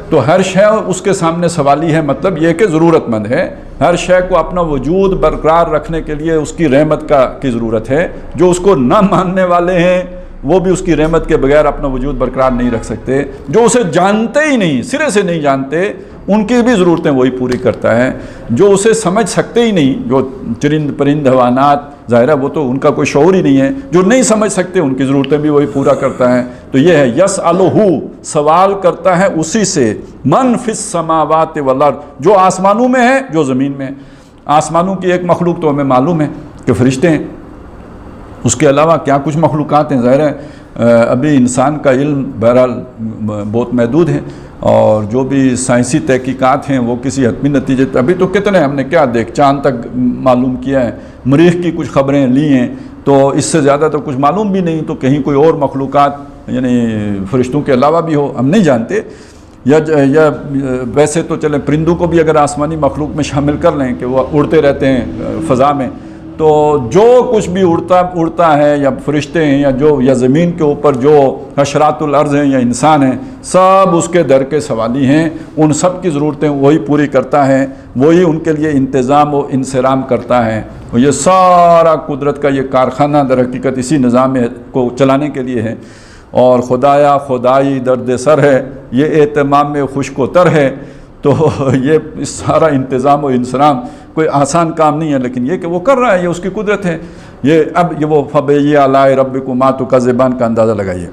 تو ہر شے اس کے سامنے سوالی ہے، مطلب یہ کہ ضرورت مند ہے، ہر شے کو اپنا وجود برقرار رکھنے کے لیے اس کی رحمت کی ضرورت ہے۔ جو اس کو نہ ماننے والے ہیں وہ بھی اس کی رحمت کے بغیر اپنا وجود برقرار نہیں رکھ سکتے، جو اسے جانتے ہی نہیں، سرے سے نہیں جانتے، ان کی بھی ضرورتیں وہی پوری کرتا ہے۔ جو اسے سمجھ سکتے ہی نہیں، جو چرند پرند حیوانات، ظاہر ہے وہ تو ان کا کوئی شعور ہی نہیں ہے، جو نہیں سمجھ سکتے ان کی ضرورتیں بھی وہی پورا کرتا ہے۔ تو یہ ہے یسألہ، سوال کرتا ہے اسی سے، من فی السماوات والارض، جو آسمانوں میں ہے جو زمین میں ہے۔ آسمانوں کی ایک مخلوق تو ہمیں معلوم ہے کہ فرشتے ہیں، اس کے علاوہ کیا کچھ مخلوقات ہیں، ظاہر ہے ابھی انسان کا علم بہرحال بہت محدود ہے، اور جو بھی سائنسی تحقیقات ہیں وہ کسی حتمی نتیجے، ابھی تو کتنے ہم نے کیا چاند تک معلوم کیا ہے، مریخ کی کچھ خبریں لی ہیں، تو اس سے زیادہ تو کچھ معلوم بھی نہیں، تو کہیں کوئی اور مخلوقات یعنی فرشتوں کے علاوہ بھی ہو، ہم نہیں جانتے۔ یا ویسے تو چلیں پرندوں کو بھی اگر آسمانی مخلوق میں شامل کر لیں کہ وہ اڑتے رہتے ہیں فضا میں، تو جو کچھ بھی اڑتا ہے یا فرشتے ہیں یا زمین کے اوپر جو حشرات الارض ہیں یا انسان ہیں، سب اس کے در کے سوالی ہیں، ان سب کی ضرورتیں وہی پوری کرتا ہے، وہی ان کے لیے انتظام و انصرام کرتا ہے۔ اور یہ سارا قدرت کا یہ کارخانہ در حقیقت اسی نظام کو چلانے کے لیے ہے۔ اور خدایا خدائی درد سر ہے، یہ اہتمام میں خشک و تر ہے۔ تو یہ سارا انتظام و انصرام کوئی آسان کام نہیں ہے، لیکن یہ کہ وہ کر رہا ہے، یہ اس کی قدرت ہے۔ یہ وہ فَبِأَيِّ آلَاءِ رَبِّكُمَا تُكَذِّبَانِ کا اندازہ لگائیے۔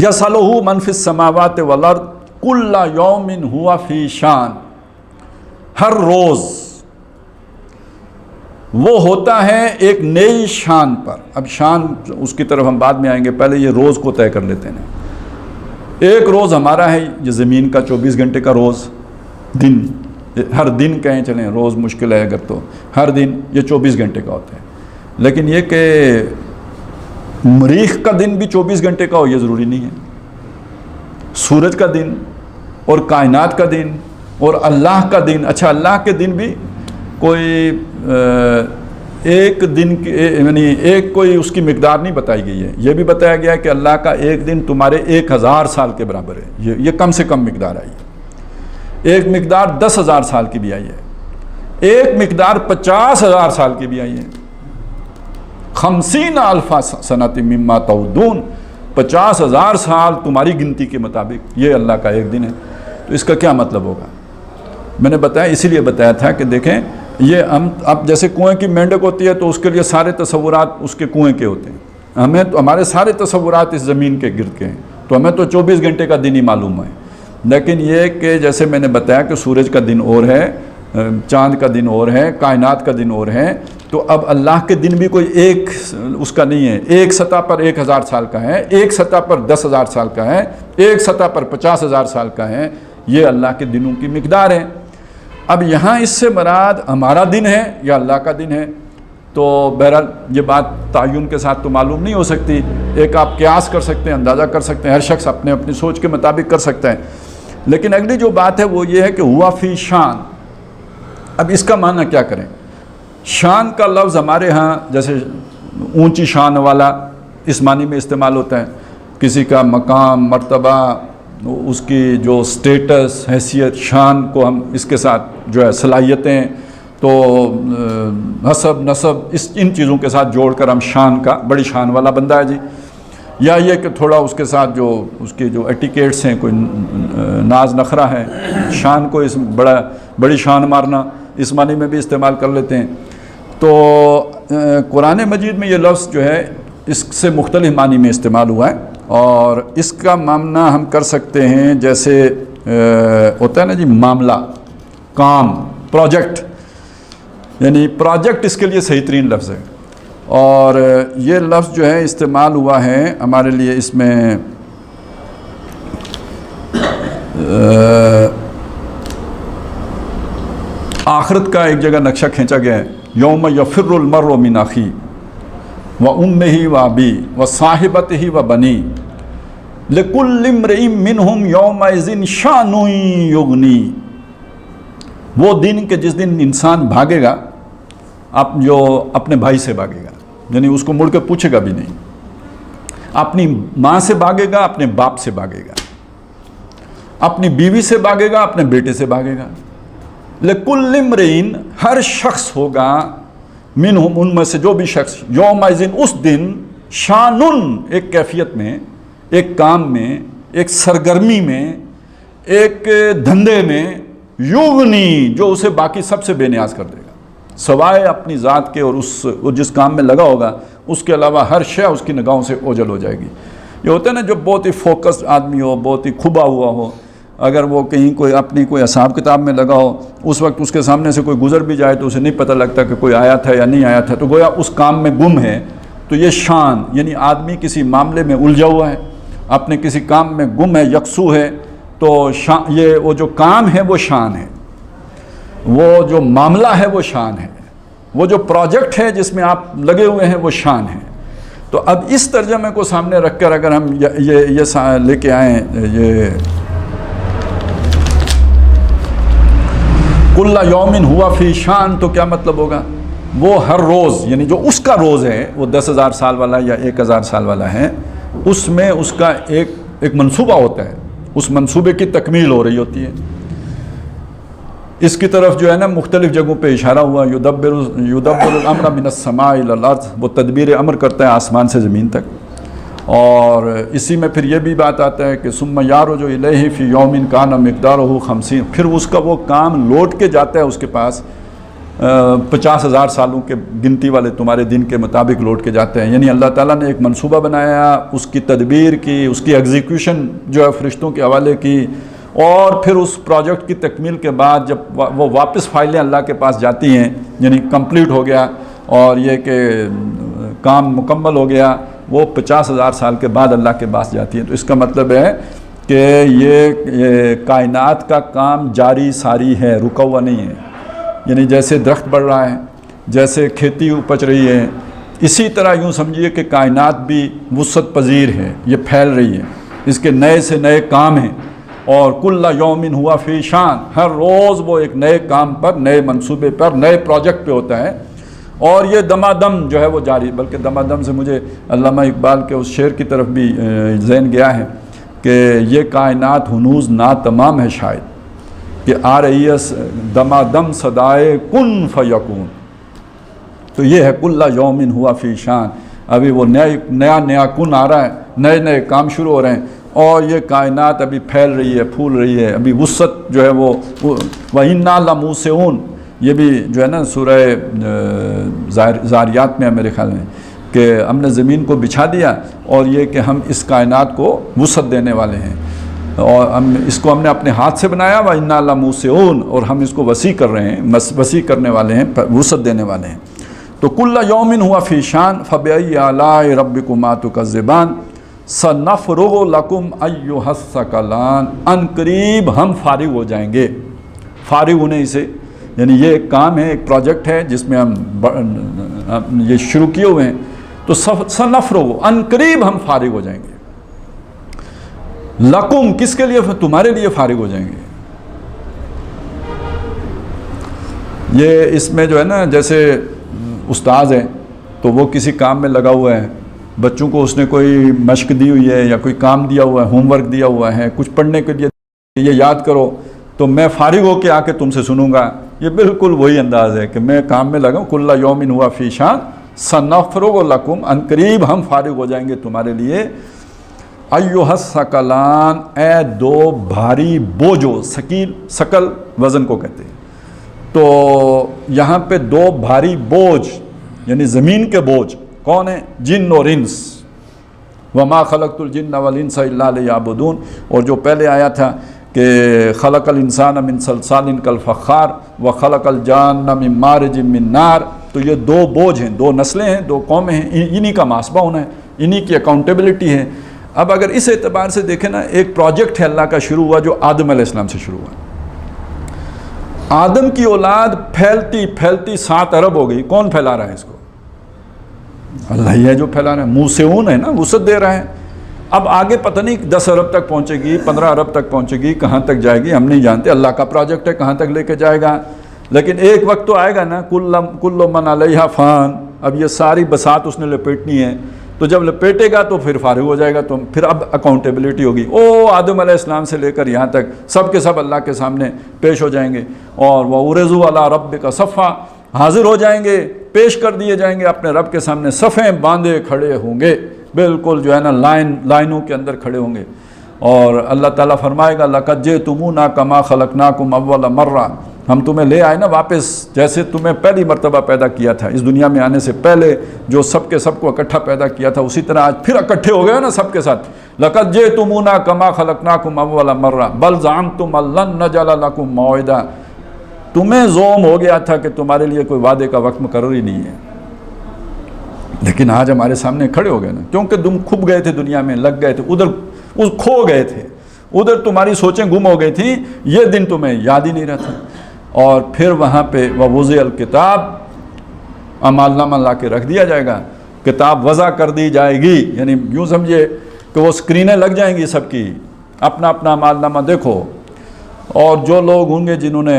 یسألہ من فی السماوات والارض، کل یوم ہوا فی شان، ہر روز وہ ہوتا ہے ایک نئی شان پر. اب شان اس کی طرف ہم بعد میں آئیں گے، پہلے یہ روز کو طے کر لیتے ہیں. ایک روز ہمارا ہے یہ زمین کا 24 گھنٹے کا روز، دن، ہر دن کہیں چلیں، روز مشکل ہے اگر تو ہر دن یہ 24 گھنٹے کا ہوتا ہے. لیکن یہ کہ مریخ کا دن بھی 24 گھنٹے کا ہو یہ ضروری نہیں ہے. سورج کا دن اور کائنات کا دن اور اللہ کا دن، اچھا اللہ کے دن بھی کوئی ایک دن کی یعنی ایک کوئی اس کی مقدار نہیں بتائی گئی ہے. یہ بھی بتایا گیا ہے کہ اللہ کا ایک دن تمہارے 1000 سال کے برابر ہے. یہ کم سے کم مقدار آئی ہے. ایک مقدار 10,000 سال کی بھی آئی ہے، ایک مقدار 50,000 سال کی بھی آئی ہے. 50,000 سنۃ مما تعدون، 50,000 سال تمہاری گنتی کے مطابق یہ اللہ کا ایک دن ہے. تو اس کا کیا مطلب ہوگا؟ میں نے بتایا، اسی لیے بتایا تھا کہ دیکھیں یہ ہم اب جیسے کنویں کی مینڈک ہوتی ہے تو اس کے لیے سارے تصورات اس کے کنویں کے ہوتے ہیں. ہمیں تو ہمارے سارے تصورات اس زمین کے گرد کے ہیں، تو ہمیں تو 24 گھنٹے کا دن ہی معلوم ہے. لیکن یہ کہ جیسے میں نے بتایا کہ سورج کا دن اور ہے، چاند کا دن اور ہے، کائنات کا دن اور ہے. تو اب اللہ کے دن بھی کوئی ایک اس کا نہیں ہے. ایک سطح پر 1000 سال کا ہے، ایک سطح پر 10,000 سال کا ہے، ایک سطح پر 50,000 سال کا ہے. یہ اللہ کے دنوں کی مقدار ہے. اب یہاں اس سے مراد ہمارا دن ہے یا اللہ کا دن ہے، تو بہرحال یہ بات تعین کے ساتھ تو معلوم نہیں ہو سکتی. ایک آپ قیاس کر سکتے ہیں، اندازہ کر سکتے ہیں، ہر شخص اپنے اپنی سوچ کے مطابق کر سکتا ہے. لیکن اگلی جو بات ہے وہ یہ ہے کہ ہوا فی شان. اب اس کا معنی کیا کریں؟ شان کا لفظ ہمارے ہاں جیسے اونچی شان والا اس معنی میں استعمال ہوتا ہے. کسی کا مقام، مرتبہ، اس کی جو سٹیٹس، حیثیت، شان کو ہم اس کے ساتھ جو ہے صلاحیتیں تو حسب، نسب، ان چیزوں کے ساتھ جوڑ کر ہم شان کا، بڑی شان والا بندہ ہے جی. یا یہ کہ تھوڑا اس کے ساتھ جو اس کے جو ایٹیکیٹس ہیں، کوئی ناز نخرہ ہے، شان کو اس بڑی شان مارنا اس معنی میں بھی استعمال کر لیتے ہیں. تو قرآن مجید میں یہ لفظ جو ہے اس سے مختلف معنی میں استعمال ہوا ہے. اور اس کا معنی ہم کر سکتے ہیں جیسے ہوتا ہے نا جی معاملہ، کام، پروجیکٹ، یعنی پروجیکٹ اس کے لیے صحیح ترین لفظ ہے. اور یہ لفظ جو ہے استعمال ہوا ہے ہمارے لیے اس میں آخرت کا ایک جگہ نقشہ کھینچا گیا ہے. یوم یفر المرء من اخیہ وامہ وابیہ وصاحبتہ وبنیہ لکل امرئ منہم یومئذ شأن یغنیہ. وہ دن کہ جس دن انسان بھاگے گا، جو اپنے بھائی سے بھاگے گا، یعنی اس کو مڑ کے پوچھے گا بھی نہیں. اپنی ماں سے بھاگے گا، اپنے باپ سے بھاگے گا، اپنی بیوی سے بھاگے گا، اپنے بیٹے سے بھاگے گا. لکل امرئ، ہر شخص ہوگا، منہم، ان میں سے جو بھی شخص، یومئذ، اس دن، شان، ایک کیفیت میں، ایک کام میں، ایک سرگرمی میں، ایک دھندے میں، یغنی، جو اسے باقی سب سے بے نیاز کر دے گا سوائے اپنی ذات کے. اور جس کام میں لگا ہوگا اس کے علاوہ ہر شے اس کی نگاہوں سے اوجھل ہو جائے گی. یہ ہوتا ہے نا جو بہت ہی فوکسڈ آدمی ہو، بہت ہی کھبا ہوا ہو، اگر وہ کہیں کوئی حساب کتاب میں لگا ہو، اس وقت اس کے سامنے سے کوئی گزر بھی جائے تو اسے نہیں پتہ لگتا کہ کوئی آیا تھا یا نہیں آیا تھا، تو گویا اس کام میں گم ہے. تو یہ شان، یعنی آدمی کسی معاملے میں الجھا ہوا ہے، اپنے کسی کام میں گم ہے، یکسو ہے، تو یہ وہ جو کام ہے وہ شان ہے، وہ جو معاملہ ہے وہ شان ہے، وہ جو پروجیکٹ ہے جس میں آپ لگے ہوئے ہیں وہ شان ہے. تو اب اس ترجمے کو سامنے رکھ کر اگر ہم یہ لے کے آئیں، یہ کل یوم ہوا فی شان، تو کیا مطلب ہوگا؟ وہ ہر روز، یعنی جو اس کا روز ہے وہ 10,000 سال والا یا 1,000 سال والا ہے، اس میں اس کا ایک منصوبہ ہوتا ہے، اس منصوبے کی تکمیل ہو رہی ہوتی ہے. اس کی طرف جو ہے نا مختلف جگہوں پہ اشارہ ہوا. یدبر الامر من السماء الی الارض، وہ تدبیر امر کرتا ہے آسمان سے زمین تک. اور اسی میں پھر یہ بھی بات آتا ہے کہ ثم یعرج الیہ فی یوم کان مقدارہ 50، پھر اس کا وہ کام لوٹ کے جاتا ہے اس کے پاس 50,000 سالوں کے گنتی والے تمہارے دن کے مطابق لوٹ کے جاتے ہیں. یعنی اللہ تعالیٰ نے ایک منصوبہ بنایا، اس کی تدبیر کی، اس کی ایگزیکیوشن جو ہے فرشتوں کے حوالے کی، اور پھر اس پروجیکٹ کی تکمیل کے بعد جب وہ واپس فائلیں اللہ کے پاس جاتی ہیں، یعنی کمپلیٹ ہو گیا اور یہ کہ کام مکمل ہو گیا، وہ 50,000 سال کے بعد اللہ کے پاس جاتی ہیں۔ تو اس کا مطلب ہے کہ یہ کائنات کا کام جاری ساری ہے، رکا ہوا نہیں ہے۔ یعنی جیسے درخت بڑھ رہا ہے، جیسے کھیتی اپج رہی ہے، اسی طرح یوں سمجھیے کہ کائنات بھی وسعت پذیر ہے، یہ پھیل رہی ہے، اس کے نئے سے نئے کام ہیں، اور کل یوم ہوا فی شان، ہر روز وہ ایک نئے کام پر، نئے منصوبے پر، نئے پروجیکٹ پہ ہوتا ہے، اور یہ دمادم جو ہے وہ جاری۔ بلکہ دمادم سے مجھے علامہ اقبال کے اس شعر کی طرف بھی ذہن گیا ہے کہ یہ کائنات ہنوز ناتمام ہے شاید، کہ آ رہی ہے دمادم صدائے کن فیکون۔ تو یہ ہے کل یوم ہوا فی شان، ابھی وہ نیا کن آ رہا ہے، نئے نئے کام شروع ہو رہے ہیں، اور یہ کائنات ابھی پھیل رہی ہے، پھول رہی ہے، ابھی وسعت جو ہے وہ وَإِنَّا لَمُوسِعُونَ، یہ بھی جو ہے نا سورہ زاریات میں ہے میرے خیال میں، کہ ہم نے زمین کو بچھا دیا اور یہ کہ ہم اس کائنات کو وسعت دینے والے ہیں، اور اس کو ہم نے اپنے ہاتھ سے بنایا، وَإِنَّا لَمُوسِعُونَ، اور ہم اس کو وسیع کر رہے ہیں، وسیع کرنے والے ہیں، وسعت دینے والے ہیں۔ تو کل یوم ہوا فی شان فبأی آلاء ربکما تکذبان سنفرغ لکم ایھا الثقلان، ان قریب ہم فارغ ہو جائیں گے۔ فارغ ہونے سے یعنی یہ ایک کام ہے، ایک پروجیکٹ ہے جس میں ہم یہ شروع کیے ہوئے ہیں، تو سنفرغ، ان قریب ہم فارغ ہو جائیں گے۔ لکم کس کے لیے؟ تمہارے لیے فارغ ہو جائیں گے۔ یہ اس میں جو ہے نا جیسے استاذ ہے تو وہ کسی کام میں لگا ہوا ہے، بچوں کو اس نے کوئی مشق دی ہوئی ہے یا کوئی کام دیا ہوا ہے، ہوم ورک دیا ہوا ہے، کچھ پڑھنے کے لیے یہ یاد کرو، تو میں فارغ ہو کے آ کے تم سے سنوں گا۔ یہ بالکل وہی انداز ہے کہ میں کام میں لگا ہوں، کل یوم ہوا فی شان سنفرغ لکم، ان قریب ہم فارغ ہو جائیں گے تمہارے لیے۔ ایھا الثقلان، اے دو بھاری بوجھو، ثقیل ثقل وزن کو کہتے ہیں، تو یہاں پہ دو بھاری بوجھ یعنی زمین کے بوجھ کون ہیں؟ جن اور انس۔ وما خلقت الجن والانس الا لیعبدون، اور جو پہلے آیا تھا کہ خلق الانسان من صلصال کالفخار وخلق الجان من مارج من نار، تو یہ دو بوجھ ہیں، دو نسلیں ہیں، دو قومیں ہیں، انہی کا محاسبہ ہونا ہے، انہی کی اکاؤنٹیبلٹی ہے۔ اب اگر اس اعتبار سے دیکھیں نا، ایک پروجیکٹ ہے اللہ کا شروع ہوا جو آدم علیہ السلام سے شروع ہوا۔ آدم کی اولاد پھیلتی پھیلتی 7 ارب ہو گئی، کون پھیلا رہا ہے اس کو؟ اللہ ہی ہے جو پھیلا رہا ہے، موسعون ہے نا، وسعت دے رہا ہے۔ اب آگے پتہ نہیں 10 ارب تک پہنچے گی، 15 ارب تک پہنچے گی، کہاں تک جائے گی ہم نہیں جانتے، اللہ کا پروجیکٹ ہے کہاں تک لے کے جائے گا، لیکن ایک وقت تو آئے گا نا، کل من علیہا فان، اب یہ ساری بساط اس نے لپیٹنی ہے، تو جب لپیٹے گا تو پھر فارغ ہو جائے گا، تو پھر اب اکاؤنٹیبلٹی ہوگی۔ آدم علیہ السلام سے لے کر یہاں تک سب کے سب اللہ کے سامنے پیش ہو جائیں گے، اور وَعُرِضُوا عَلَىٰ رَبِّكَ صَفًّا، حاضر ہو جائیں گے، پیش کر دیے جائیں گے اپنے رب کے سامنے، صفیں باندھے کھڑے ہوں گے، بالکل جو ہے نا لائنوں کے اندر کھڑے ہوں گے، اور اللہ تعالیٰ فرمائے گا لَقَدْ جِئْتُمُونَا كَمَا خَلَقْنَاكُمْ أَوَّلَ مَرَّةٍ، ہم تمہیں لے آئے نا واپس جیسے تمہیں پہلی مرتبہ پیدا کیا تھا، اس دنیا میں آنے سے پہلے جو سب کے سب کو اکٹھا پیدا کیا تھا، اسی طرح آج پھر اکٹھے ہو گئے نا سب کے ساتھ۔ لَقَدْ جِئْتُمُونَا كَمَا خَلَقْنَاكُمْ أَوَّلَ مَرَّةٍ بَلْ زَعَمْتُمْ أَن لَّن نَّجْعَلَ لَكُم مَّوْعِدًا، تمہیں زوم ہو گیا تھا کہ تمہارے لیے کوئی وعدے کا وقت مقرر ہی نہیں ہے، لیکن آج ہمارے سامنے کھڑے ہو گئے نا، کیونکہ تم کھپ گئے تھے دنیا میں، لگ گئے تھے ادھر، کھو گئے تھے ادھر، تمہاری سوچیں گم ہو گئی تھیں، یہ دن تمہیں یاد ہی نہیں رہتا۔ اور پھر وہاں پہ وَوُضِعَ الْكِتَابُ، اعمال نامہ لا کے رکھ دیا جائے گا، کتاب وضع کر دی جائے گی، یعنی یوں سمجھے کہ وہ اسکرینیں لگ جائیں گی سب کی، اپنا اپنا اعمال نامہ دیکھو، اور جو لوگ ہوں گے جنہوں نے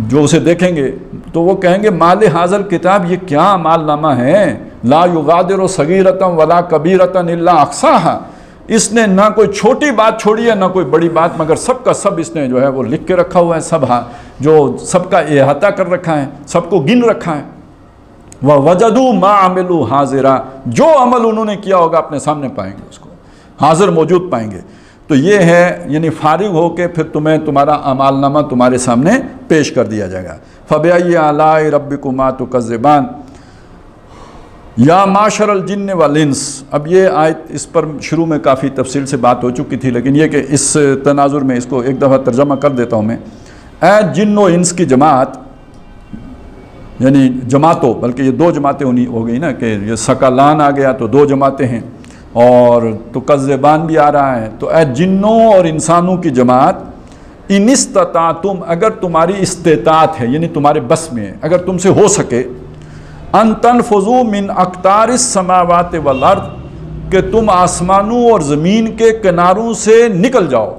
جو اسے دیکھیں گے تو وہ کہیں گے مال حاضر کتاب، یہ کیا اعمال نامہ ہے، لا یغادر صغیرۃ ولا کبیرۃ الا احصاھا، اس نے نہ کوئی چھوٹی بات چھوڑی ہے نہ کوئی بڑی بات، مگر سب کا سب اس نے جو ہے وہ لکھ کے رکھا ہوا ہے، سب جو سب کا احاطہ کر رکھا ہے، سب کو گن رکھا ہے۔ وَوَجَدُوا مَا عَمِلُوا حَاضِرًا، جو عمل انہوں نے کیا ہوگا اپنے سامنے پائیں گے، اس کو حاضر موجود پائیں گے۔ تو یہ ہے یعنی فارغ ہو کے پھر تمہیں تمہارا اعمال نامہ تمہارے سامنے پیش کر دیا جائے گا۔ فَبِأَيِّ آلَاءِ رَبِّكُمَا تُكَذِّبَانِ، یا معاشر الجن والانس. اب یہ آیت اس پر شروع میں کافی تفصیل سے بات ہو چکی تھی، لیکن یہ کہ اس تناظر میں اس کو ایک دفعہ ترجمہ کر دیتا ہوں میں. اے جن و انس کی جماعت، یعنی جماعتوں، بلکہ یہ دو جماعتیں ہو گئی نا، کہ یہ ثقلان آ گیا تو دو جماعتیں ہیں، اور تو کذبان بھی آ رہا ہے. تو اے جنوں اور انسانوں کی جماعت، ان استطاعتم، اگر تمہاری استطاعت ہے یعنی تمہارے بس میں ہے، اگر تم سے ہو سکے، ان تنفذوا من اقطار السماوات والارض، کہ تم آسمانوں اور زمین کے کناروں سے نکل جاؤ.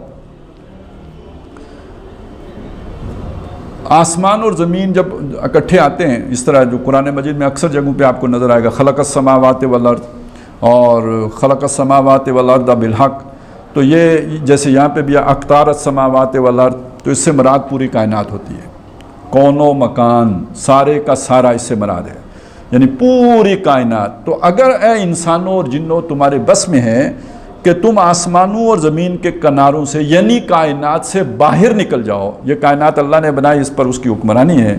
آسمان اور زمین جب اکٹھے آتے ہیں، اس طرح جو قرآن مجید میں اکثر جگہوں پہ آپ کو نظر آئے گا، خلق السماوات والارض اور خلق السماوات والارض بالحق، تو یہ جیسے یہاں پہ بھی اقطار السماوات والارض، تو اس سے مراد پوری کائنات ہوتی ہے. کون و مکان، سارے کا سارا اس سے مراد ہے، یعنی پوری کائنات. تو اگر اے انسانوں اور جنوں تمہارے بس میں ہے کہ تم آسمانوں اور زمین کے کناروں سے یعنی کائنات سے باہر نکل جاؤ. یہ کائنات اللہ نے بنائی، اس پر اس کی حکمرانی ہے.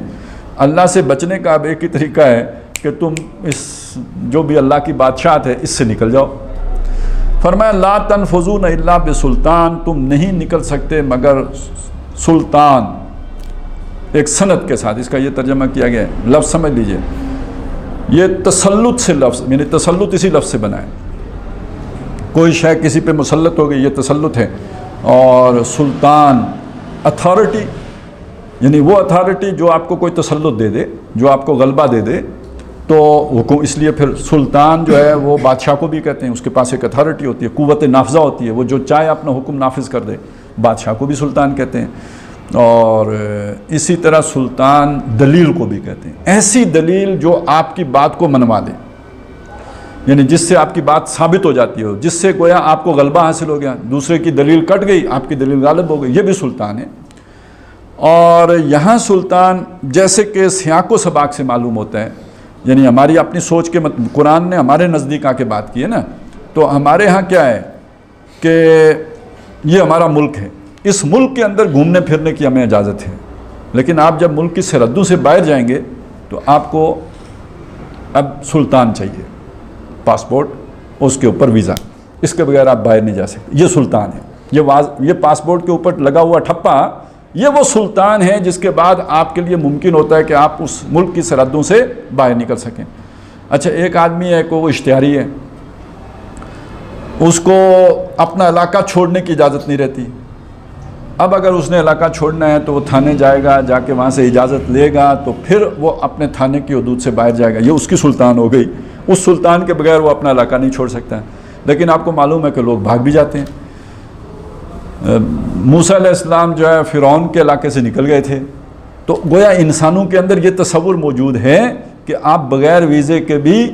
اللہ سے بچنے کا اب ایک ہی طریقہ ہے کہ تم اس جو بھی اللہ کی بادشاہت ہے اس سے نکل جاؤ. فرمایا لا تنفذون الا بسلطان، تم نہیں نکل سکتے مگر سلطان، ایک سند کے ساتھ. اس کا یہ ترجمہ کیا گیا ہے، لفظ سمجھ لیجئے، یہ تسلط سے لفظ، یعنی تسلط اسی لفظ سے بنا ہے. کوئی شے کسی پہ مسلط ہو گئی، یہ تسلط ہے. اور سلطان اتھارٹی، یعنی وہ اتھارٹی جو آپ کو کوئی تسلط دے دے، جو آپ کو غلبہ دے دے، تو حکم. اس لیے پھر سلطان جو ہے وہ بادشاہ کو بھی کہتے ہیں، اس کے پاس ایک اتھارٹی ہوتی ہے، قوت نافذہ ہوتی ہے، وہ جو چاہے اپنا حکم نافذ کر دے. بادشاہ کو بھی سلطان کہتے ہیں. اور اسی طرح سلطان دلیل کو بھی کہتے ہیں، ایسی دلیل جو آپ کی بات کو منوا دے، یعنی جس سے آپ کی بات ثابت ہو جاتی ہو، جس سے گویا آپ کو غلبہ حاصل ہو گیا، دوسرے کی دلیل کٹ گئی، آپ کی دلیل غالب ہو گئی، یہ بھی سلطان ہے. اور یہاں سلطان جیسے کہ سیاق و سباق سے معلوم ہوتا ہے، یعنی ہماری اپنی سوچ کے قرآن نے ہمارے نزدیک آ کے بات کی ہے نا. تو ہمارے ہاں کیا ہے کہ یہ ہمارا ملک ہے، اس ملک کے اندر گھومنے پھرنے کی ہمیں اجازت ہے، لیکن آپ جب ملک کی سرحدوں سے باہر جائیں گے تو آپ کو اب سلطان چاہیے، پاسپورٹ، اس کے اوپر ویزا، اس کے بغیر آپ باہر نہیں جا سکتے. یہ سلطان ہے. یہ پاسپورٹ کے اوپر لگا ہوا ٹھپا، یہ وہ سلطان ہے جس کے بعد آپ کے لیے ممکن ہوتا ہے کہ آپ اس ملک کی سرحدوں سے باہر نکل سکیں. اچھا، ایک آدمی ہے کہ وہ اشتہاری ہے، اس کو اپنا علاقہ چھوڑنے کی اجازت نہیں رہتی. اب اگر اس نے علاقہ چھوڑنا ہے تو وہ تھانے جائے گا، جا کے وہاں سے اجازت لے گا، تو پھر وہ اپنے تھانے کی حدود سے باہر جائے گا. یہ اس کی سلطان ہو گئی. اس سلطان کے بغیر وہ اپنا علاقہ نہیں چھوڑ سکتا. لیکن آپ کو معلوم ہے کہ لوگ بھاگ بھی جاتے ہیں. موسیٰ علیہ السلام جو ہے فرعون کے علاقے سے نکل گئے تھے. تو گویا انسانوں کے اندر یہ تصور موجود ہے کہ آپ بغیر ویزے کے بھی،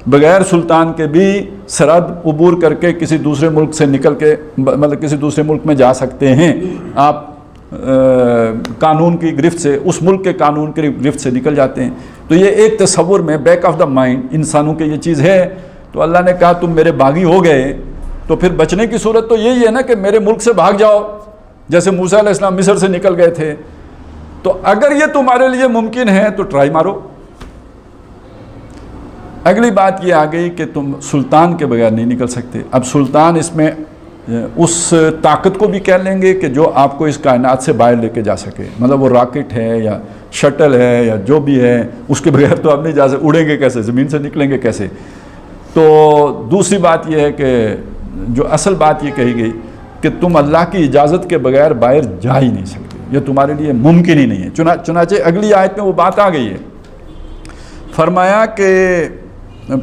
بغیر سلطان کے بھی سرحد عبور کر کے کسی دوسرے ملک سے نکل کے، مطلب کسی دوسرے ملک میں جا سکتے ہیں. آپ قانون کی گرفت سے، اس ملک کے قانون کی گرفت سے نکل جاتے ہیں. تو یہ ایک تصور میں بیک آف دا مائنڈ انسانوں کے یہ چیز ہے. تو اللہ نے کہا تم میرے باغی ہو گئے تو پھر بچنے کی صورت تو یہی ہے نا کہ میرے ملک سے بھاگ جاؤ، جیسے موسیٰ علیہ السلام مصر سے نکل گئے تھے. تو اگر یہ تمہارے لیے ممکن ہے تو ٹرائی مارو. اگلی بات یہ آ گئی کہ تم سلطان کے بغیر نہیں نکل سکتے. اب سلطان اس میں اس طاقت کو بھی کہہ لیں گے کہ جو آپ کو اس کائنات سے باہر لے کے جا سکے، مطلب وہ راکٹ ہے یا شٹل ہے یا جو بھی ہے، اس کے بغیر تو آپ نہیں جا سکتے. اڑیں گے کیسے، زمین سے نکلیں گے کیسے؟ تو دوسری بات یہ ہے کہ جو اصل بات یہ کہی گئی کہ تم اللہ کی اجازت کے بغیر باہر جا ہی نہیں سکتے، یہ تمہارے لیے ممکن ہی نہیں ہے. چنانچہ اگلی آیت میں وہ بات آ گئی ہے. فرمایا کہ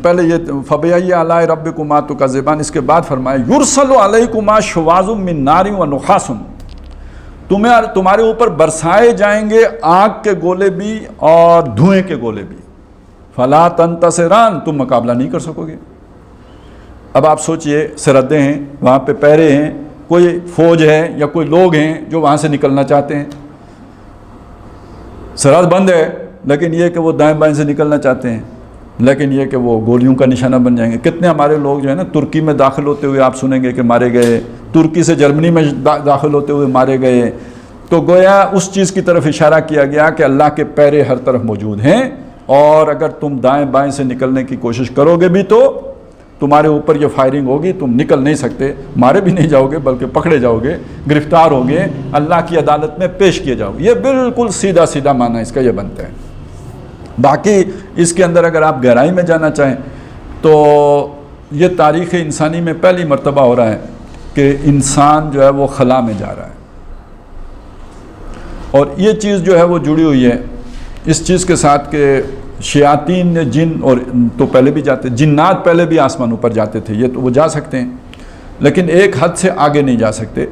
پہلے یہ فَبِأَيِّ آلَاءِ رَبِّكُمَا تُكَذِّبَانِ، اس کے بعد فرمایا يُرْسَلُ عَلَيْكُمَا شُوَاظٌ مِّن نَارٍ وَنُحَاسٌ، تمہارے اوپر برسائے جائیں گے آگ کے گولے بھی اور دھوئیں کے گولے بھی. فَلَا تَنْتَصِرَانِ، تم مقابلہ نہیں کر سکو گے. اب آپ سوچئے سرحدیں ہیں، وہاں پہ پہرے ہیں، کوئی فوج ہے یا کوئی لوگ ہیں جو وہاں سے نکلنا چاہتے ہیں. سرحد بند ہے لیکن یہ کہ وہ دائیں بائیں سے نکلنا چاہتے ہیں، لیکن یہ کہ وہ گولیوں کا نشانہ بن جائیں گے. کتنے ہمارے لوگ جو ہے نا ترکی میں داخل ہوتے ہوئے آپ سنیں گے کہ مارے گئے، ترکی سے جرمنی میں داخل ہوتے ہوئے مارے گئے. تو گویا اس چیز کی طرف اشارہ کیا گیا کہ اللہ کے پیرے ہر طرف موجود ہیں اور اگر تم دائیں بائیں سے نکلنے کی کوشش کرو گے بھی تو تمہارے اوپر یہ فائرنگ ہوگی، تم نکل نہیں سکتے، مارے بھی نہیں جاؤ گے بلکہ پکڑے جاؤ گے، گرفتار ہوگے، اللہ کی عدالت میں پیش کیے جاؤ گے۔ یہ بالکل سیدھا سیدھا معنی اس کا یہ بنتا ہے۔ باقی اس کے اندر اگر آپ گہرائی میں جانا چاہیں تو یہ تاریخ انسانی میں پہلی مرتبہ ہو رہا ہے کہ انسان جو ہے وہ خلا میں جا رہا ہے، اور یہ چیز جو ہے وہ جڑی ہوئی ہے اس چیز کے ساتھ کہ شیاطین نے جن، اور تو پہلے بھی جاتے، جنات پہلے بھی آسمانوں پر جاتے تھے، یہ تو وہ جا سکتے ہیں لیکن ایک حد سے آگے نہیں جا سکتے،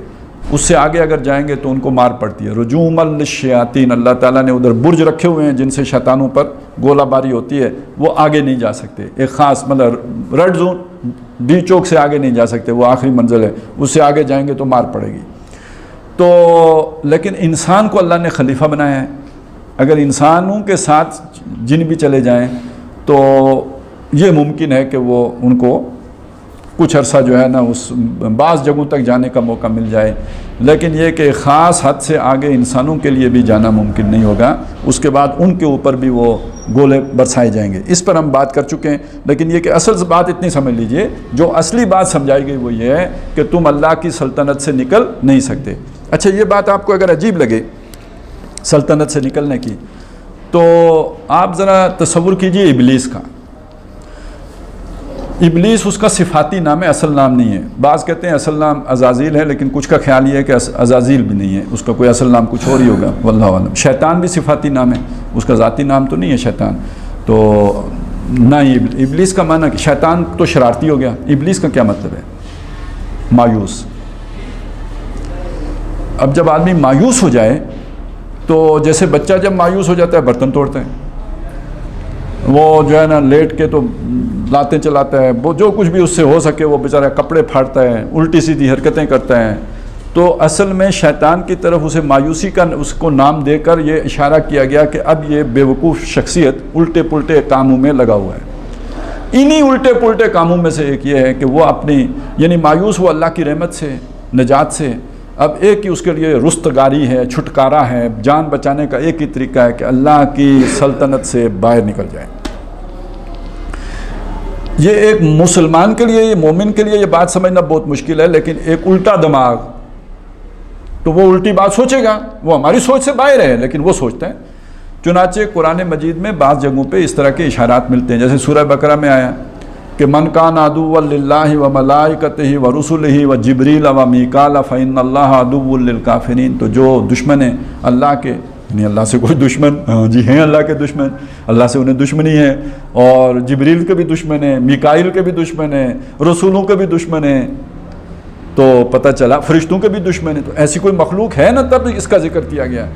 اس سے آگے اگر جائیں گے تو ان کو مار پڑتی ہے۔ رجوم للشیاطین، اللہ تعالیٰ نے ادھر برج رکھے ہوئے ہیں جن سے شیطانوں پر گولہ باری ہوتی ہے، وہ آگے نہیں جا سکتے، ایک خاص مطلب ریڈ زون، ڈی چوک سے آگے نہیں جا سکتے، وہ آخری منزل ہے، اس سے آگے جائیں گے تو مار پڑے گی۔ تو لیکن انسان کو اللہ نے خلیفہ بنایا ہے، اگر انسانوں کے ساتھ جن بھی چلے جائیں تو یہ ممکن ہے کہ وہ ان کو کچھ عرصہ جو ہے نا اس بعض جگہوں تک جانے کا موقع مل جائے، لیکن یہ کہ خاص حد سے آگے انسانوں کے لیے بھی جانا ممکن نہیں ہوگا، اس کے بعد ان کے اوپر بھی وہ گولے برسائے جائیں گے۔ اس پر ہم بات کر چکے ہیں، لیکن یہ کہ اصل بات اتنی سمجھ لیجئے، جو اصلی بات سمجھائی گئی وہ یہ ہے کہ تم اللہ کی سلطنت سے نکل نہیں سکتے۔ اچھا، یہ بات آپ کو اگر عجیب لگے سلطنت سے نکلنے کی، تو آپ ذرا تصور کیجئے ابلیس کا۔ ابلیس اس کا صفاتی نام ہے، اصل نام نہیں ہے۔ بعض کہتے ہیں اصل نام عزازیل ہے، لیکن کچھ کا خیال یہ ہے کہ عزازیل بھی نہیں ہے، اس کا کوئی اصل نام کچھ اور ہی ہوگا، واللہ اعلم۔ شیطان بھی صفاتی نام ہے، اس کا ذاتی نام تو نہیں ہے شیطان، تو نہ ہی ابلیس کا معنی کہ شیطان تو شرارتی ہو گیا، ابلیس کا کیا مطلب ہے؟ مایوس۔ اب جب آدمی مایوس ہو جائے تو جیسے بچہ جب مایوس ہو جاتا ہے برتن توڑتا ہے، وہ جو ہے نا لیٹ کے تو لاتیں چلاتا ہے، وہ جو کچھ بھی اس سے ہو سکے وہ بیچارہ کپڑے پھاڑتا ہے، الٹی سیدھی حرکتیں کرتا ہے۔ تو اصل میں شیطان کی طرف اسے مایوسی کا اس کو نام دے کر یہ اشارہ کیا گیا کہ اب یہ بے وقوف شخصیت الٹے پلٹے کاموں میں لگا ہوا ہے۔ انہی الٹے پلٹے کاموں میں سے ایک یہ ہے کہ وہ اپنی یعنی مایوس وہ اللہ کی رحمت سے، نجات سے، اب ایک ہی اس کے لیے رستگاری ہے، چھٹکارا ہے، جان بچانے کا ایک ہی طریقہ ہے کہ اللہ کی سلطنت سے باہر نکل جائے۔ یہ ایک مسلمان کے لیے، یہ مومن کے لیے یہ بات سمجھنا بہت مشکل ہے، لیکن ایک الٹا دماغ تو وہ الٹی بات سوچے گا، وہ ہماری سوچ سے باہر ہے لیکن وہ سوچتا ہے۔ چنانچہ قرآن مجید میں بعض جگہوں پہ اس طرح کے اشارات ملتے ہیں، جیسے سورہ بقرہ میں آیا کہ من کان عدوا للہ و ملائکتہ و رسلہ و جبریل و میکال فإن اللہ عدو للکافرین، تو جو دشمن ہیں اللہ کے، یعنی اللہ سے کوئی دشمن جی ہیں اللہ کے دشمن، اللہ سے انہیں دشمنی ہے، اور جبریل کے بھی دشمن ہیں، میکائیل کے بھی دشمن ہیں، رسولوں کے بھی دشمن ہیں، تو پتہ چلا فرشتوں کے بھی دشمن ہیں، تو ایسی کوئی مخلوق ہے نا تب اس کا ذکر کیا گیا۔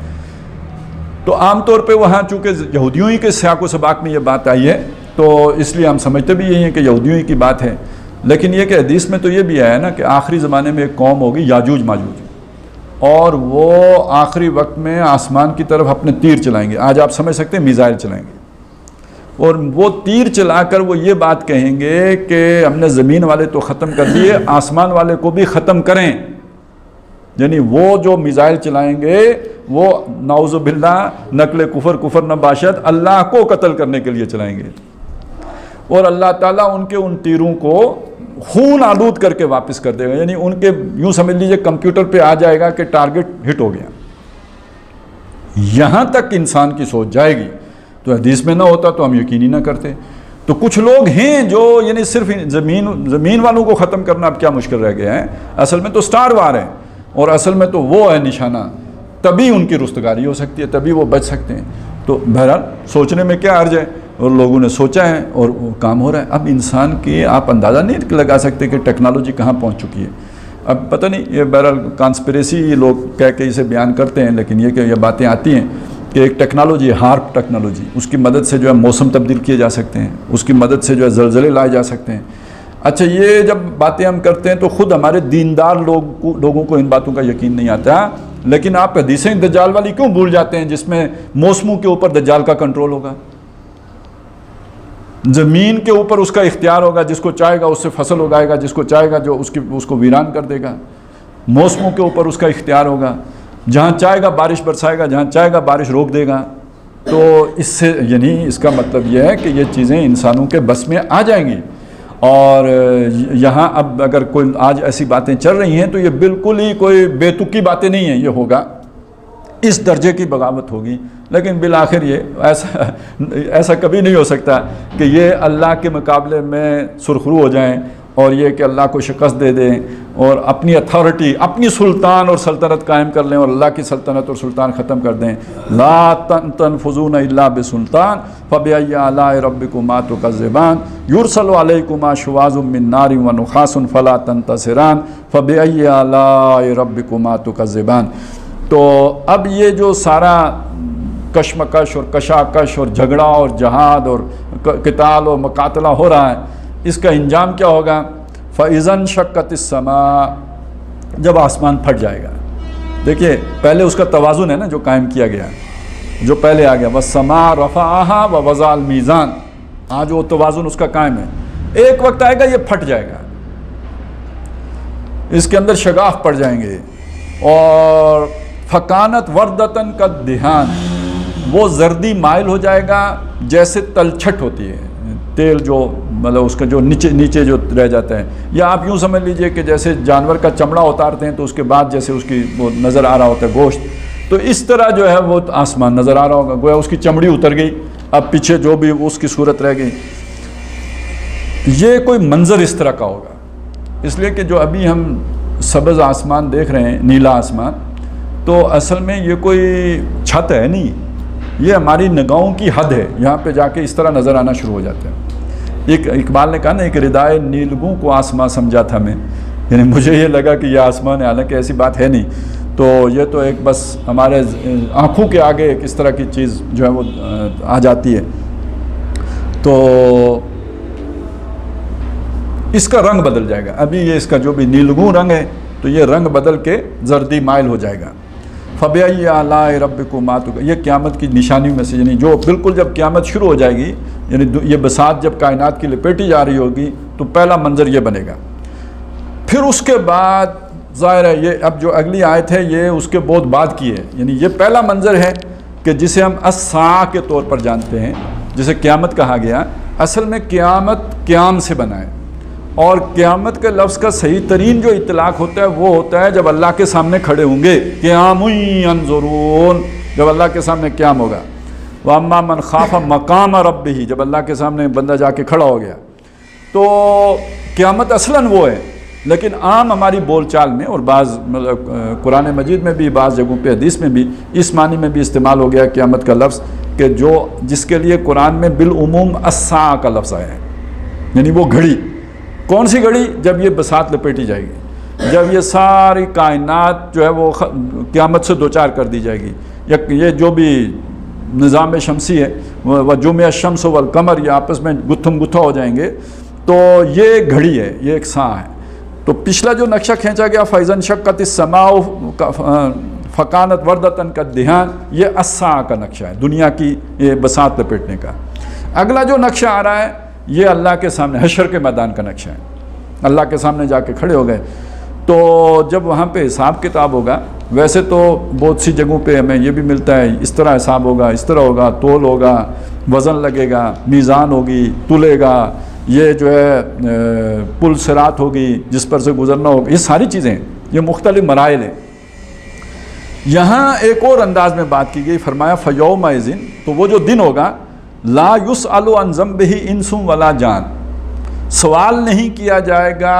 تو عام طور پہ وہاں چونکہ یہودیوں ہی کے سیاق و سباق میں یہ بات آئی ہے تو اس لیے ہم سمجھتے بھی یہی ہیں کہ یہودیوں ہی کی بات ہے، لیکن یہ کہ حدیث میں تو یہ بھی آیا نا کہ آخری زمانے میں ایک قوم ہوگی یاجوج ماجوج، اور وہ آخری وقت میں آسمان کی طرف اپنے تیر چلائیں گے، آج آپ سمجھ سکتے ہیں میزائل چلائیں گے، اور وہ تیر چلا کر وہ یہ بات کہیں گے کہ ہم نے زمین والے تو ختم کر دیے، آسمان والے کو بھی ختم کریں، یعنی وہ جو میزائل چلائیں گے وہ نعوذ باللہ نقل کفر نباشد اللہ کو قتل کرنے کے لیے چلائیں گے، اور اللہ تعالیٰ ان کے ان تیروں کو خون آلود کر کے واپس کر دے گا، یعنی ان کے یوں سمجھ لیجئے کمپیوٹر پہ آ جائے گا کہ ٹارگٹ ہٹ ہو گیا۔ یہاں تک انسان کی سوچ جائے گی، تو حدیث میں نہ ہوتا تو ہم یقین ہی نہ کرتے۔ تو کچھ لوگ ہیں جو یعنی صرف زمین والوں کو ختم کرنا اب کیا مشکل رہ گیا ہے، اصل میں تو سٹار وار ہے، اور اصل میں تو وہ ہے نشانہ، تبھی ان کی رستگاری ہو سکتی ہے، تبھی وہ بچ سکتے ہیں۔ تو بہرحال سوچنے میں کیا حرج ہے، اور لوگوں نے سوچا ہے اور وہ کام ہو رہا ہے۔ اب انسان کی آپ اندازہ نہیں لگا سکتے کہ ٹیکنالوجی کہاں پہنچ چکی ہے۔ اب پتہ نہیں، یہ بہرحال کانسپریسی لوگ کہہ کے اسے بیان کرتے ہیں، لیکن یہ کہ یہ باتیں آتی ہیں کہ ایک ٹیکنالوجی، ہارپ ٹیکنالوجی، اس کی مدد سے جو ہے موسم تبدیل کیے جا سکتے ہیں، اس کی مدد سے جو ہے زلزلے لائے جا سکتے ہیں۔ اچھا، یہ جب باتیں ہم کرتے ہیں تو خود ہمارے دیندار لوگوں کو ان باتوں کا یقین نہیں آتا، لیکن آپ حدیثیں دجال والی کیوں بھول جاتے ہیں جس میں موسموں کے اوپر دجال کا کنٹرول ہوگا، زمین کے اوپر اس کا اختیار ہوگا، جس کو چاہے گا اس سے فصل اگائے گا، جس کو چاہے گا جو اس کو ویران کر دے گا، موسموں کے اوپر اس کا اختیار ہوگا، جہاں چاہے گا بارش برسائے گا، جہاں چاہے گا بارش روک دے گا۔ تو اس سے یعنی اس کا مطلب یہ ہے کہ یہ چیزیں انسانوں کے بس میں آ جائیں گی. اور یہاں اب اگر کوئی آج ایسی باتیں چل رہی ہیں تو یہ بالکل ہی کوئی بے تکی باتیں نہیں ہیں، یہ ہوگا، اس درجے کی بغاوت ہوگی. لیکن بالآخر یہ ایسا کبھی نہیں ہو سکتا کہ یہ اللہ کے مقابلے میں سرخرو ہو جائیں اور یہ کہ اللہ کو شکست دے دیں اور اپنی اتھارٹی، اپنی سلطان اور سلطنت قائم کر لیں اور اللہ کی سلطنت اور سلطان ختم کر دیں. لا تنفذون الا بسلطان فبأي آلاء ربكما تكذبان يرسل عليكما شواظ من نار ونحاس فلا تنتصران فبأي آلاء ربكما تكذبان. تو اب یہ جو سارا کشمکش اور کشاکش اور جھگڑا اور جہاد اور قتال و مقاتلہ ہو رہا ہے، اس کا انجام کیا ہوگا؟ فَإِذَا انشَقَّتِ السَّمَاءُ، جب آسمان پھٹ جائے گا. دیکھیے پہلے اس کا توازن ہے نا جو قائم کیا گیا، جو پہلے آ گیا وَالسَّمَاءَ رَفَعَهَا وَوَضَعَ الْمِيزَانَ، آج وہ توازن اس کا قائم ہے. ایک وقت آئے گا یہ پھٹ جائے گا، اس کے اندر شگاف پڑ جائیں گے. اور فَكَانَتْ وَرْدَةً كَالدِّهَانِ، وہ زردی مائل ہو جائے گا جیسے تلچھٹ ہوتی ہے، تیل جو مطلب اس کا جو نیچے جو رہ جاتا ہے. یا آپ یوں سمجھ لیجئے کہ جیسے جانور کا چمڑا اتارتے ہیں تو اس کے بعد جیسے اس کی وہ نظر آ رہا ہوتا ہے گوشت، تو اس طرح جو ہے وہ آسمان نظر آ رہا ہوگا، گویا اس کی چمڑی اتر گئی، اب پیچھے جو بھی اس کی صورت رہ گئی. یہ کوئی منظر اس طرح کا ہوگا. اس لیے کہ جو ابھی ہم سبز آسمان دیکھ رہے ہیں، نیلا آسمان، تو اصل میں یہ کوئی چھت ہے نہیں، یہ ہماری نگاہوں کی حد ہے. یہاں پہ جا کے اس طرح نظر آنا شروع ہو جاتا ہے. ایک اقبال نے کہا نا، ایک ردائے نیلگوں کو آسمان سمجھا تھا میں، یعنی مجھے یہ لگا کہ یہ آسمان ہے، حالانکہ ایسی بات ہے نہیں. تو یہ تو ایک بس ہمارے آنکھوں کے آگے ایک اس طرح کی چیز جو ہے وہ آ جاتی ہے. تو اس کا رنگ بدل جائے گا. ابھی یہ اس کا جو بھی نیلگوں رنگ ہے تو یہ رنگ بدل کے زردی مائل ہو جائے گا. فَبِأَيِّ آلَاءِ رَبِّكُمَا تُكَذِّبَانِ، یہ قیامت کی نشانیوں میں سے، یعنی جو بالکل جب قیامت شروع ہو جائے گی، یعنی یہ بساط جب کائنات کی لپیٹی جا رہی ہوگی تو پہلا منظر یہ بنے گا. پھر اس کے بعد ظاہر ہے یہ اب جو اگلی آیت ہے یہ اس کے بہت بعد کی ہے. یعنی یہ پہلا منظر ہے کہ جسے ہم الساعہ کے طور پر جانتے ہیں، جسے قیامت کہا گیا. اصل میں قیامت قیام سے بنا ہے، اور قیامت کے لفظ کا صحیح ترین جو اطلاق ہوتا ہے وہ ہوتا ہے جب اللہ کے سامنے کھڑے ہوں گے. قیام ینظرون، جب اللہ کے سامنے قیام ہوگا. وَأَمَّا مَنْ خَافَ مَقَامَ رَبِّهِ، جب اللہ کے سامنے بندہ جا کے کھڑا ہو گیا. تو قیامت اصلاً وہ ہے، لیکن عام ہماری بول چال میں اور بعض مطلب قرآن مجید میں بھی، بعض جگہوں پہ حدیث میں بھی اس معنی میں بھی استعمال ہو گیا قیامت کا لفظ کہ جو جس کے لیے قرآن میں بالعموم الساعہ کا لفظ آیا ہے، یعنی وہ گھڑی. کون سی گھڑی؟ جب یہ بساط لپیٹی جائے گی، جب یہ ساری کائنات جو ہے وہ قیامت سے دوچار کر دی جائے گی. یہ جو بھی نظام شمسی ہے، وَجُمِعَ الشَّمْسُ وَالْقَمَرُ، یہ آپس میں گتھم گتھا ہو جائیں گے. تو یہ گھڑی ہے، یہ ایک ساعہ ہے. تو پچھلا جو نقشہ کھینچا گیا فَإِذَا انشَقَّتِ السَّمَاءُ فَكَانَتْ وَرْدَةً كَالدِّهَانِ، یہ الساعہ کا نقشہ ہے، دنیا کی یہ بساط لپیٹنے کا. اگلا جو نقشہ آ رہا ہے یہ اللہ کے سامنے حشر کے میدان کا نقشہ ہے. اللہ کے سامنے جا کے کھڑے ہو گئے تو جب وہاں پہ حساب کتاب ہوگا، ویسے تو بہت سی جگہوں پہ ہمیں یہ بھی ملتا ہے اس طرح حساب ہوگا، اس طرح ہوگا، تول ہوگا، وزن لگے گا، میزان ہوگی، تلے گا، یہ جو ہے پل صراط ہوگی جس پر سے گزرنا ہوگا. یہ ساری چیزیں، یہ مختلف مراحل ہیں. یہاں ایک اور انداز میں بات کی گئی، فرمایا فَيَوْمَئِذٍ، تو وہ جو دن ہوگا لا یسأل عن ذنبہ انس ولا جان، سوال نہیں کیا جائے گا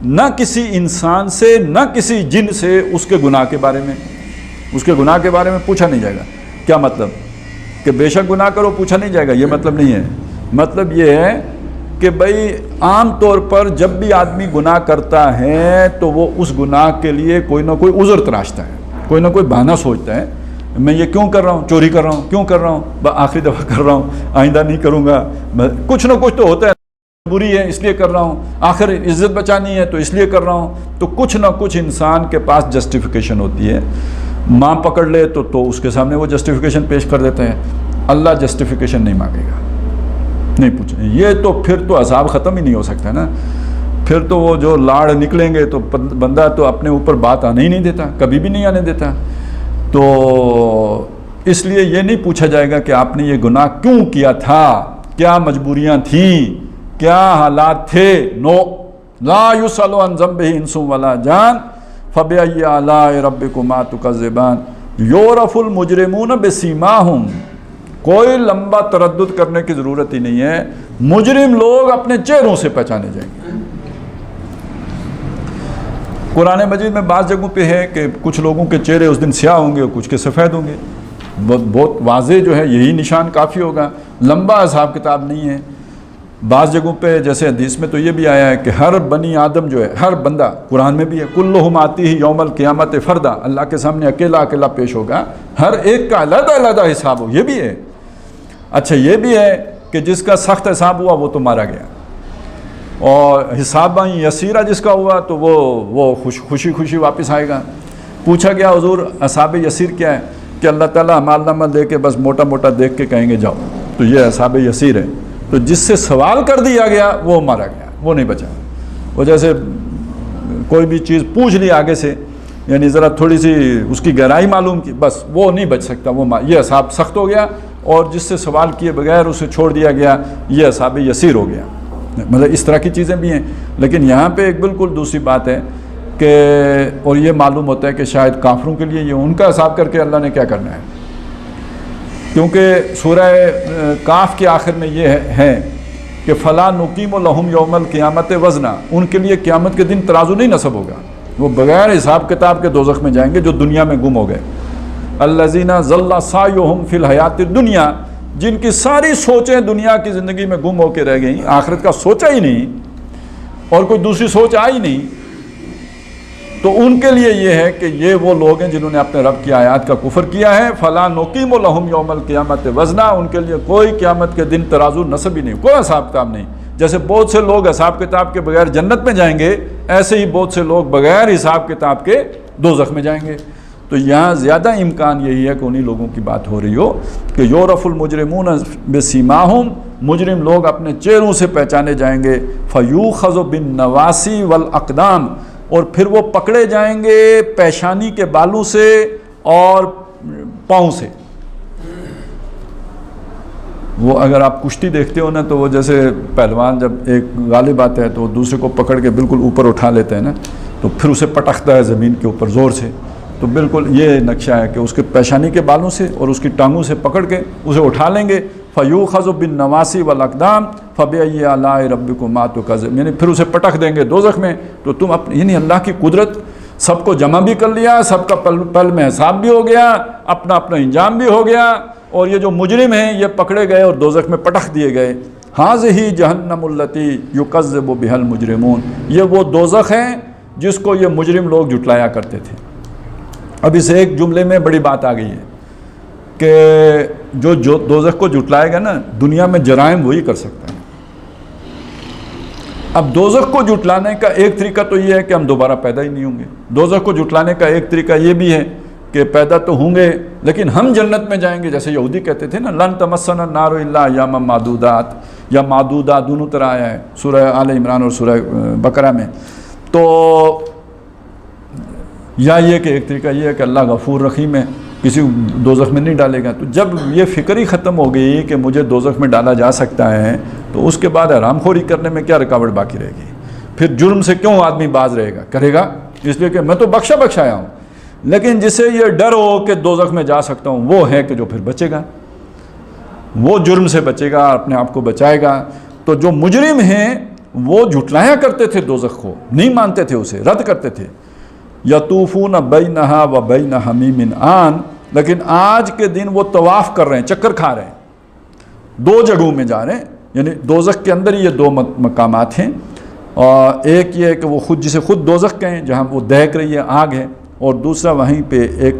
نہ کسی انسان سے نہ کسی جن سے اس کے گناہ کے بارے میں. اس کے گناہ کے بارے میں پوچھا نہیں جائے گا. کیا مطلب؟ کہ بے شک گناہ کرو، پوچھا نہیں جائے گا، یہ مطلب نہیں ہے. مطلب یہ ہے کہ بھئی عام طور پر جب بھی آدمی گناہ کرتا ہے تو وہ اس گناہ کے لیے کوئی نہ کوئی عذر تراشتا ہے، کوئی نہ کوئی بہانہ سوچتا ہے. میں یہ کیوں کر رہا ہوں؟ چوری کر رہا ہوں، کیوں کر رہا ہوں؟ آخری دفعہ کر رہا ہوں، آئندہ نہیں کروں گا. کچھ نہ کچھ تو ہوتا ہے، بری ہے اس لیے کر رہا ہوں، آخر عزت بچانی ہے تو اس لیے کر رہا ہوں. تو کچھ نہ کچھ انسان کے پاس جسٹیفیکیشن ہوتی ہے. ماں پکڑ لے تو اس کے سامنے وہ جسٹیفیکیشن پیش کر دیتے ہیں. اللہ جسٹیفیکیشن نہیں مانگے گا، نہیں پوچھیں. یہ تو پھر تو عذاب ختم ہی نہیں ہو سکتا نا. پھر تو وہ جو لاڑ نکلیں گے تو بندہ تو اپنے اوپر بات آنے ہی نہیں دیتا، کبھی بھی نہیں آنے دیتا. تو اس لیے یہ نہیں پوچھا جائے گا کہ آپ نے یہ گناہ کیوں کیا تھا، کیا مجبوریاں تھیں، کیا حالات تھے. نو لا یسأل عن ذنبہ انس ولا جان فبأی آلاء ربکما تکذبان یعرف المجرمون بسیماہم. کوئی لمبا تردد کرنے کی ضرورت ہی نہیں ہے، مجرم لوگ اپنے چہروں سے پہچانے جائیں گے. قرآن مجید میں بعض جگہوں پہ ہے کہ کچھ لوگوں کے چہرے اس دن سیاہ ہوں گے اور کچھ کے سفید ہوں گے. بہت واضح جو ہے یہی نشان کافی ہوگا، لمبا حساب کتاب نہیں ہے. بعض جگہوں پہ جیسے حدیث میں تو یہ بھی آیا ہے کہ ہر بنی آدم جو ہے، ہر بندہ، قرآن میں بھی ہے کلہم آتیہ یوم القیامت فردا، اللہ کے سامنے اکیلا اکیلا پیش ہوگا، ہر ایک کا علیحدہ علیحدہ حساب ہو. یہ بھی ہے. اچھا یہ بھی ہے کہ جس کا سخت حساب ہوا وہ تو مارا گیا، اور حساباً یسیرہ جس کا ہوا تو وہ خوشی خوشی واپس آئے گا. پوچھا گیا حضور حساب یسیر کیا ہے؟ کہ اللہ تعالیٰ اعمال نامہ دے کے بس موٹا موٹا دیکھ کے کہیں گے جاؤ، تو یہ حساب یسیر ہے. تو جس سے سوال کر دیا گیا وہ مارا گیا، وہ نہیں بچا. وہ جیسے کوئی بھی چیز پوچھ لی آگے سے، یعنی ذرا تھوڑی سی اس کی گہرائی معلوم کی، بس وہ نہیں بچ سکتا، یہ حساب سخت ہو گیا. اور جس سے سوال کیے بغیر اسے چھوڑ دیا گیا، یہ حساب یسیر ہو گیا. مطلب اس طرح کی چیزیں بھی ہیں. لیکن یہاں پہ ایک بالکل دوسری بات ہے کہ، اور یہ معلوم ہوتا ہے کہ شاید کافروں کے لیے یہ ان کا حساب کر کے اللہ نے کیا کرنا ہے. کیونکہ سورہ کاف کے آخر میں یہ ہے کہ فَلَا نُقِيمُ لَهُمْ يَوْمَ الْقِيَامَةِ وَزْنًا، ان کے لیے قیامت کے دن ترازو نہیں نصب ہوگا، وہ بغیر حساب کتاب کے دوزخ میں جائیں گے جو دنیا میں گم ہو گئے. الَّذِينَ ضَلَّ سَعْيُهُمْ فِي الْحَيَاةِ الدُّنْيَا، جن کی ساری سوچیں دنیا کی زندگی میں گم ہو کے رہ گئیں، آخرت کا سوچا ہی نہیں اور کوئی دوسری سوچ آئی نہیں. تو ان کے لیے یہ ہے کہ یہ وہ لوگ ہیں جنہوں نے اپنے رب کی آیات کا کفر کیا ہے. فَلَا نُقِيمُ لَهُمْ يَوْمَ الْقِيَامَةِ وَزْنًا، ان کے لیے کوئی قیامت کے دن ترازو نصب ہی نہیں، کوئی حساب کتاب نہیں. جیسے بہت سے لوگ حساب کتاب کے بغیر جنت میں جائیں گے، ایسے ہی بہت سے لوگ بغیر حساب کتاب کے دوزخ میں جائیں گے. تو یہاں زیادہ امکان یہی ہے کہ انہی لوگوں کی بات ہو رہی ہو کہ یعرف المجرمون بسیماہم، مجرم لوگ اپنے چہروں سے پہچانے جائیں گے. فیوخذ بالنواسی والاقدام، اور پھر وہ پکڑے جائیں گے پیشانی کے بالوں سے اور پاؤں سے. وہ اگر آپ کشتی دیکھتے ہو نا تو وہ جیسے پہلوان جب ایک غالب آتا ہے تو دوسرے کو پکڑ کے بالکل اوپر اٹھا لیتے ہیں نا، تو پھر اسے پٹکتا ہے زمین کے اوپر زور سے. تو بالکل یہ نقشہ ہے کہ اس کے پیشانی کے بالوں سے اور اس کی ٹانگوں سے پکڑ کے اسے اٹھا لیں گے. فیوخذ بالنواسی والاقدام فبأی آلاء ربکما تکذبان، یعنی پھر اسے پٹک دیں گے دوزخ میں. تو تم یعنی اللہ کی قدرت، سب کو جمع بھی کر لیا، سب کا پل میں حساب بھی ہو گیا، اپنا انجام بھی ہو گیا، اور یہ جو مجرم ہیں یہ پکڑے گئے اور دوزخ میں پٹک دیے گئے. ھذہ جہنم التی یکذب بہا المجرمون، یہ وہ دوزخ ہیں جس کو یہ مجرم لوگ جھٹلایا کرتے تھے. اب اس ایک جملے میں بڑی بات آ گئی ہے کہ جو دوزخ کو جھٹلائے گا نا، دنیا میں جرائم وہی کر سکتا ہے. اب دوزخ کو جھٹلانے کا ایک طریقہ تو یہ ہے کہ ہم دوبارہ پیدا ہی نہیں ہوں گے. دوزخ کو جھٹلانے کا ایک طریقہ یہ بھی ہے کہ پیدا تو ہوں گے لیکن ہم جنت میں جائیں گے. جیسے یہودی کہتے تھے نا، لن تمسنا النار الا ایاما معدودات، یا معدودات دونوں طرح آیا ہے سورہ آل عمران اور سورہ بقرہ میں. تو یا یہ کہ ایک طریقہ یہ ہے کہ اللہ غفور رحیم ہے، کسی دوزخ میں نہیں ڈالے گا. تو جب یہ فکر ہی ختم ہو گئی کہ مجھے دوزخ میں ڈالا جا سکتا ہے، تو اس کے بعد حرام خوری کرنے میں کیا رکاوٹ باقی رہے گی؟ پھر جرم سے کیوں آدمی باز رہے گا؟ کرے گا اس لیے کہ میں تو بخشایا ہوں. لیکن جسے یہ ڈر ہو کہ دوزخ میں جا سکتا ہوں، وہ ہے کہ جو پھر بچے گا، وہ جرم سے بچے گا، اپنے آپ کو بچائے گا. تو جو مجرم ہیں وہ جھٹلایا کرتے تھے دوزخ کو، نہیں مانتے تھے، اسے رد کرتے تھے. یطوفون بینہا و بین حمیم آن، لیکن آج کے دن وہ طواف کر رہے ہیں، چکر کھا رہے ہیں، دو جگہوں میں جا رہے ہیں. یعنی دوزخ کے اندر یہ دو مقامات ہیں. اور ایک یہ ہے کہ وہ جسے خود دوزخ کہیں، جہاں وہ دہک رہی ہے، آگ ہے، اور دوسرا وہیں پہ ایک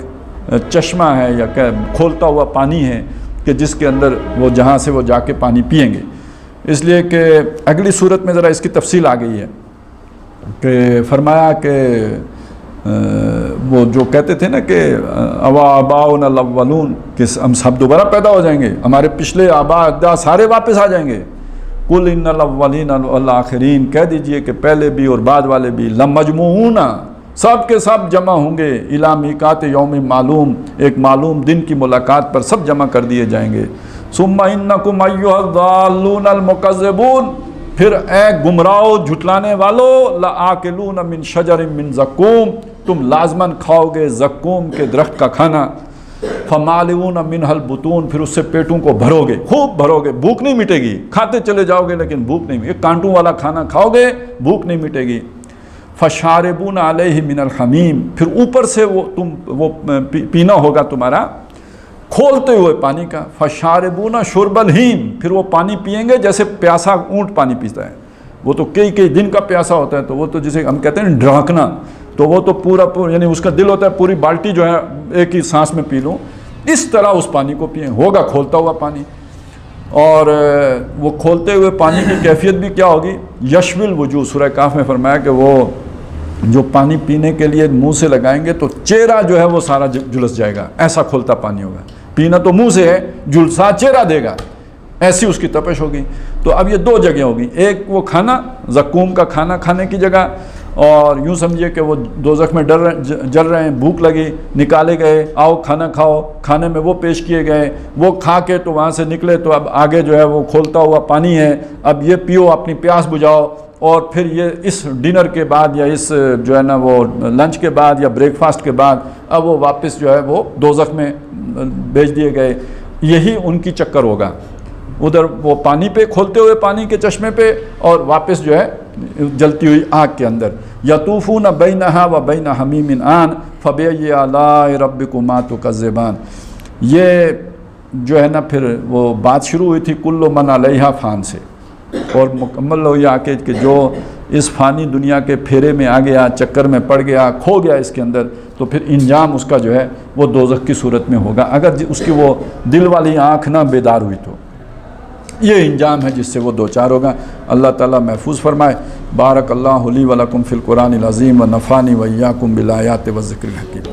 چشمہ ہے یا کھولتا ہوا پانی ہے کہ جس کے اندر وہ جہاں سے وہ جا کے پانی پئیں گے. اس لیے کہ اگلی صورت میں ذرا اس کی تفصیل آ گئی ہے کہ فرمایا کہ وہ جو کہتے تھے نا کہ اوا آباؤنا الاولون، کہ ہم سب دوبارہ پیدا ہو جائیں گے، ہمارے پچھلے آبا اجداد سارے واپس آ جائیں گے. قل ان الاولین والآخرین، کہہ دیجئے کہ پہلے بھی اور بعد والے بھی، لمجموعون، سب کے سب جمع ہوں گے الی میقات یوم معلوم، ایک معلوم دن کی ملاقات پر سب جمع کر دیے جائیں گے. ثم انکم ایھا الضالون المکذبون، پھر اے گمراہو جھٹلانے والو، لآکلون من شجر من زقوم، تم لازماً کھاؤ گے زقوم کے درخت کا کھانا. فمالئون منھا البطون، پھر اس سے پیٹوں کو بھرو گے، خوب بھرو گے، بھوک نہیں مٹے گی، کھاتے چلے جاؤ گے لیکن بھوک نہیں، ایک کانٹوں والا کھانا کھاؤ گے بھوک نہیں مٹے گی. فشاربون علیہ من الحمیم، پھر اوپر سے وہ پینا ہوگا تمہارا کھولتے ہوئے پانی کا. فشاربون شرب الہیم، پھر وہ پانی پئیں گے جیسے پیاسا اونٹ پانی پیتا ہے. وہ تو کئی دن کا پیاسا ہوتا ہے، تو وہ تو جسے ہم کہتے ہیں ڈراکنا، تو وہ تو پورا یعنی اس کا دل ہوتا ہے پوری بالٹی جو ہے ایک ہی سانس میں پی لوں، اس طرح اس پانی کو پئیں. ہوگا کھولتا ہوا پانی، اور وہ کھولتے ہوئے پانی کی کیفیت بھی کیا ہوگی؟ یشوی الوجوہ، سورہ کہف میں فرمایا کہ وہ جو پانی پینے کے لیے منہ سے لگائیں گے تو چہرہ جو ہے وہ سارا جلس جائے گا، ایسا کھولتا پانی ہوگا. پینا تو منہ سے ہے، جلسا چہرہ دے گا، ایسی اس کی تپش ہوگی. تو اب یہ دو جگہ ہوگی، ایک وہ کھانا زقوم کا کھانا کھانے کی جگہ، اور یوں سمجھیے کہ وہ دوزخ میں جل رہے ہیں، بھوک لگی، نکالے گئے، آؤ کھانا کھاؤ، کھانے میں وہ پیش کیے گئے، وہ کھا کے تو وہاں سے نکلے تو اب آگے جو ہے وہ کھولتا ہوا پانی ہے، اب یہ پیو اپنی پیاس بجھاؤ. اور پھر یہ اس ڈنر کے بعد یا اس جو ہے نا وہ لنچ کے بعد یا بریک فاسٹ کے بعد اب وہ واپس جو ہے وہ دوزخ میں بھیج دیے گئے. یہی ان کی چکر ہوگا، ادھر وہ پانی پہ کھولتے ہوئے پانی کے چشمے پہ، اور واپس جو ہے جلتی ہوئی آگ کے اندر. یطوفون بینہا و بین حمیم آن فبأی آلاء ربکما تکذبان. یہ جو ہے نا پھر وہ بات شروع ہوئی تھی کل من علیہا فان سے، اور مکمل ہوئی آ کے کہ جو اس فانی دنیا کے پھیرے میں آ گیا، چکر میں پڑ گیا، کھو گیا اس کے اندر، تو پھر انجام اس کا جو ہے وہ دوزخ کی صورت میں ہوگا، اگر اس کی وہ دل والی آنکھ نہ بیدار ہوئی تو. یہ انجام ہے جس سے وہ دوچار ہوگا. اللہ تعالیٰ محفوظ فرمائے. بارک اللہ لی و لکم فی القرآن العظیم و نفعنی و ایاکم بالآیات و ذکر الحکیم.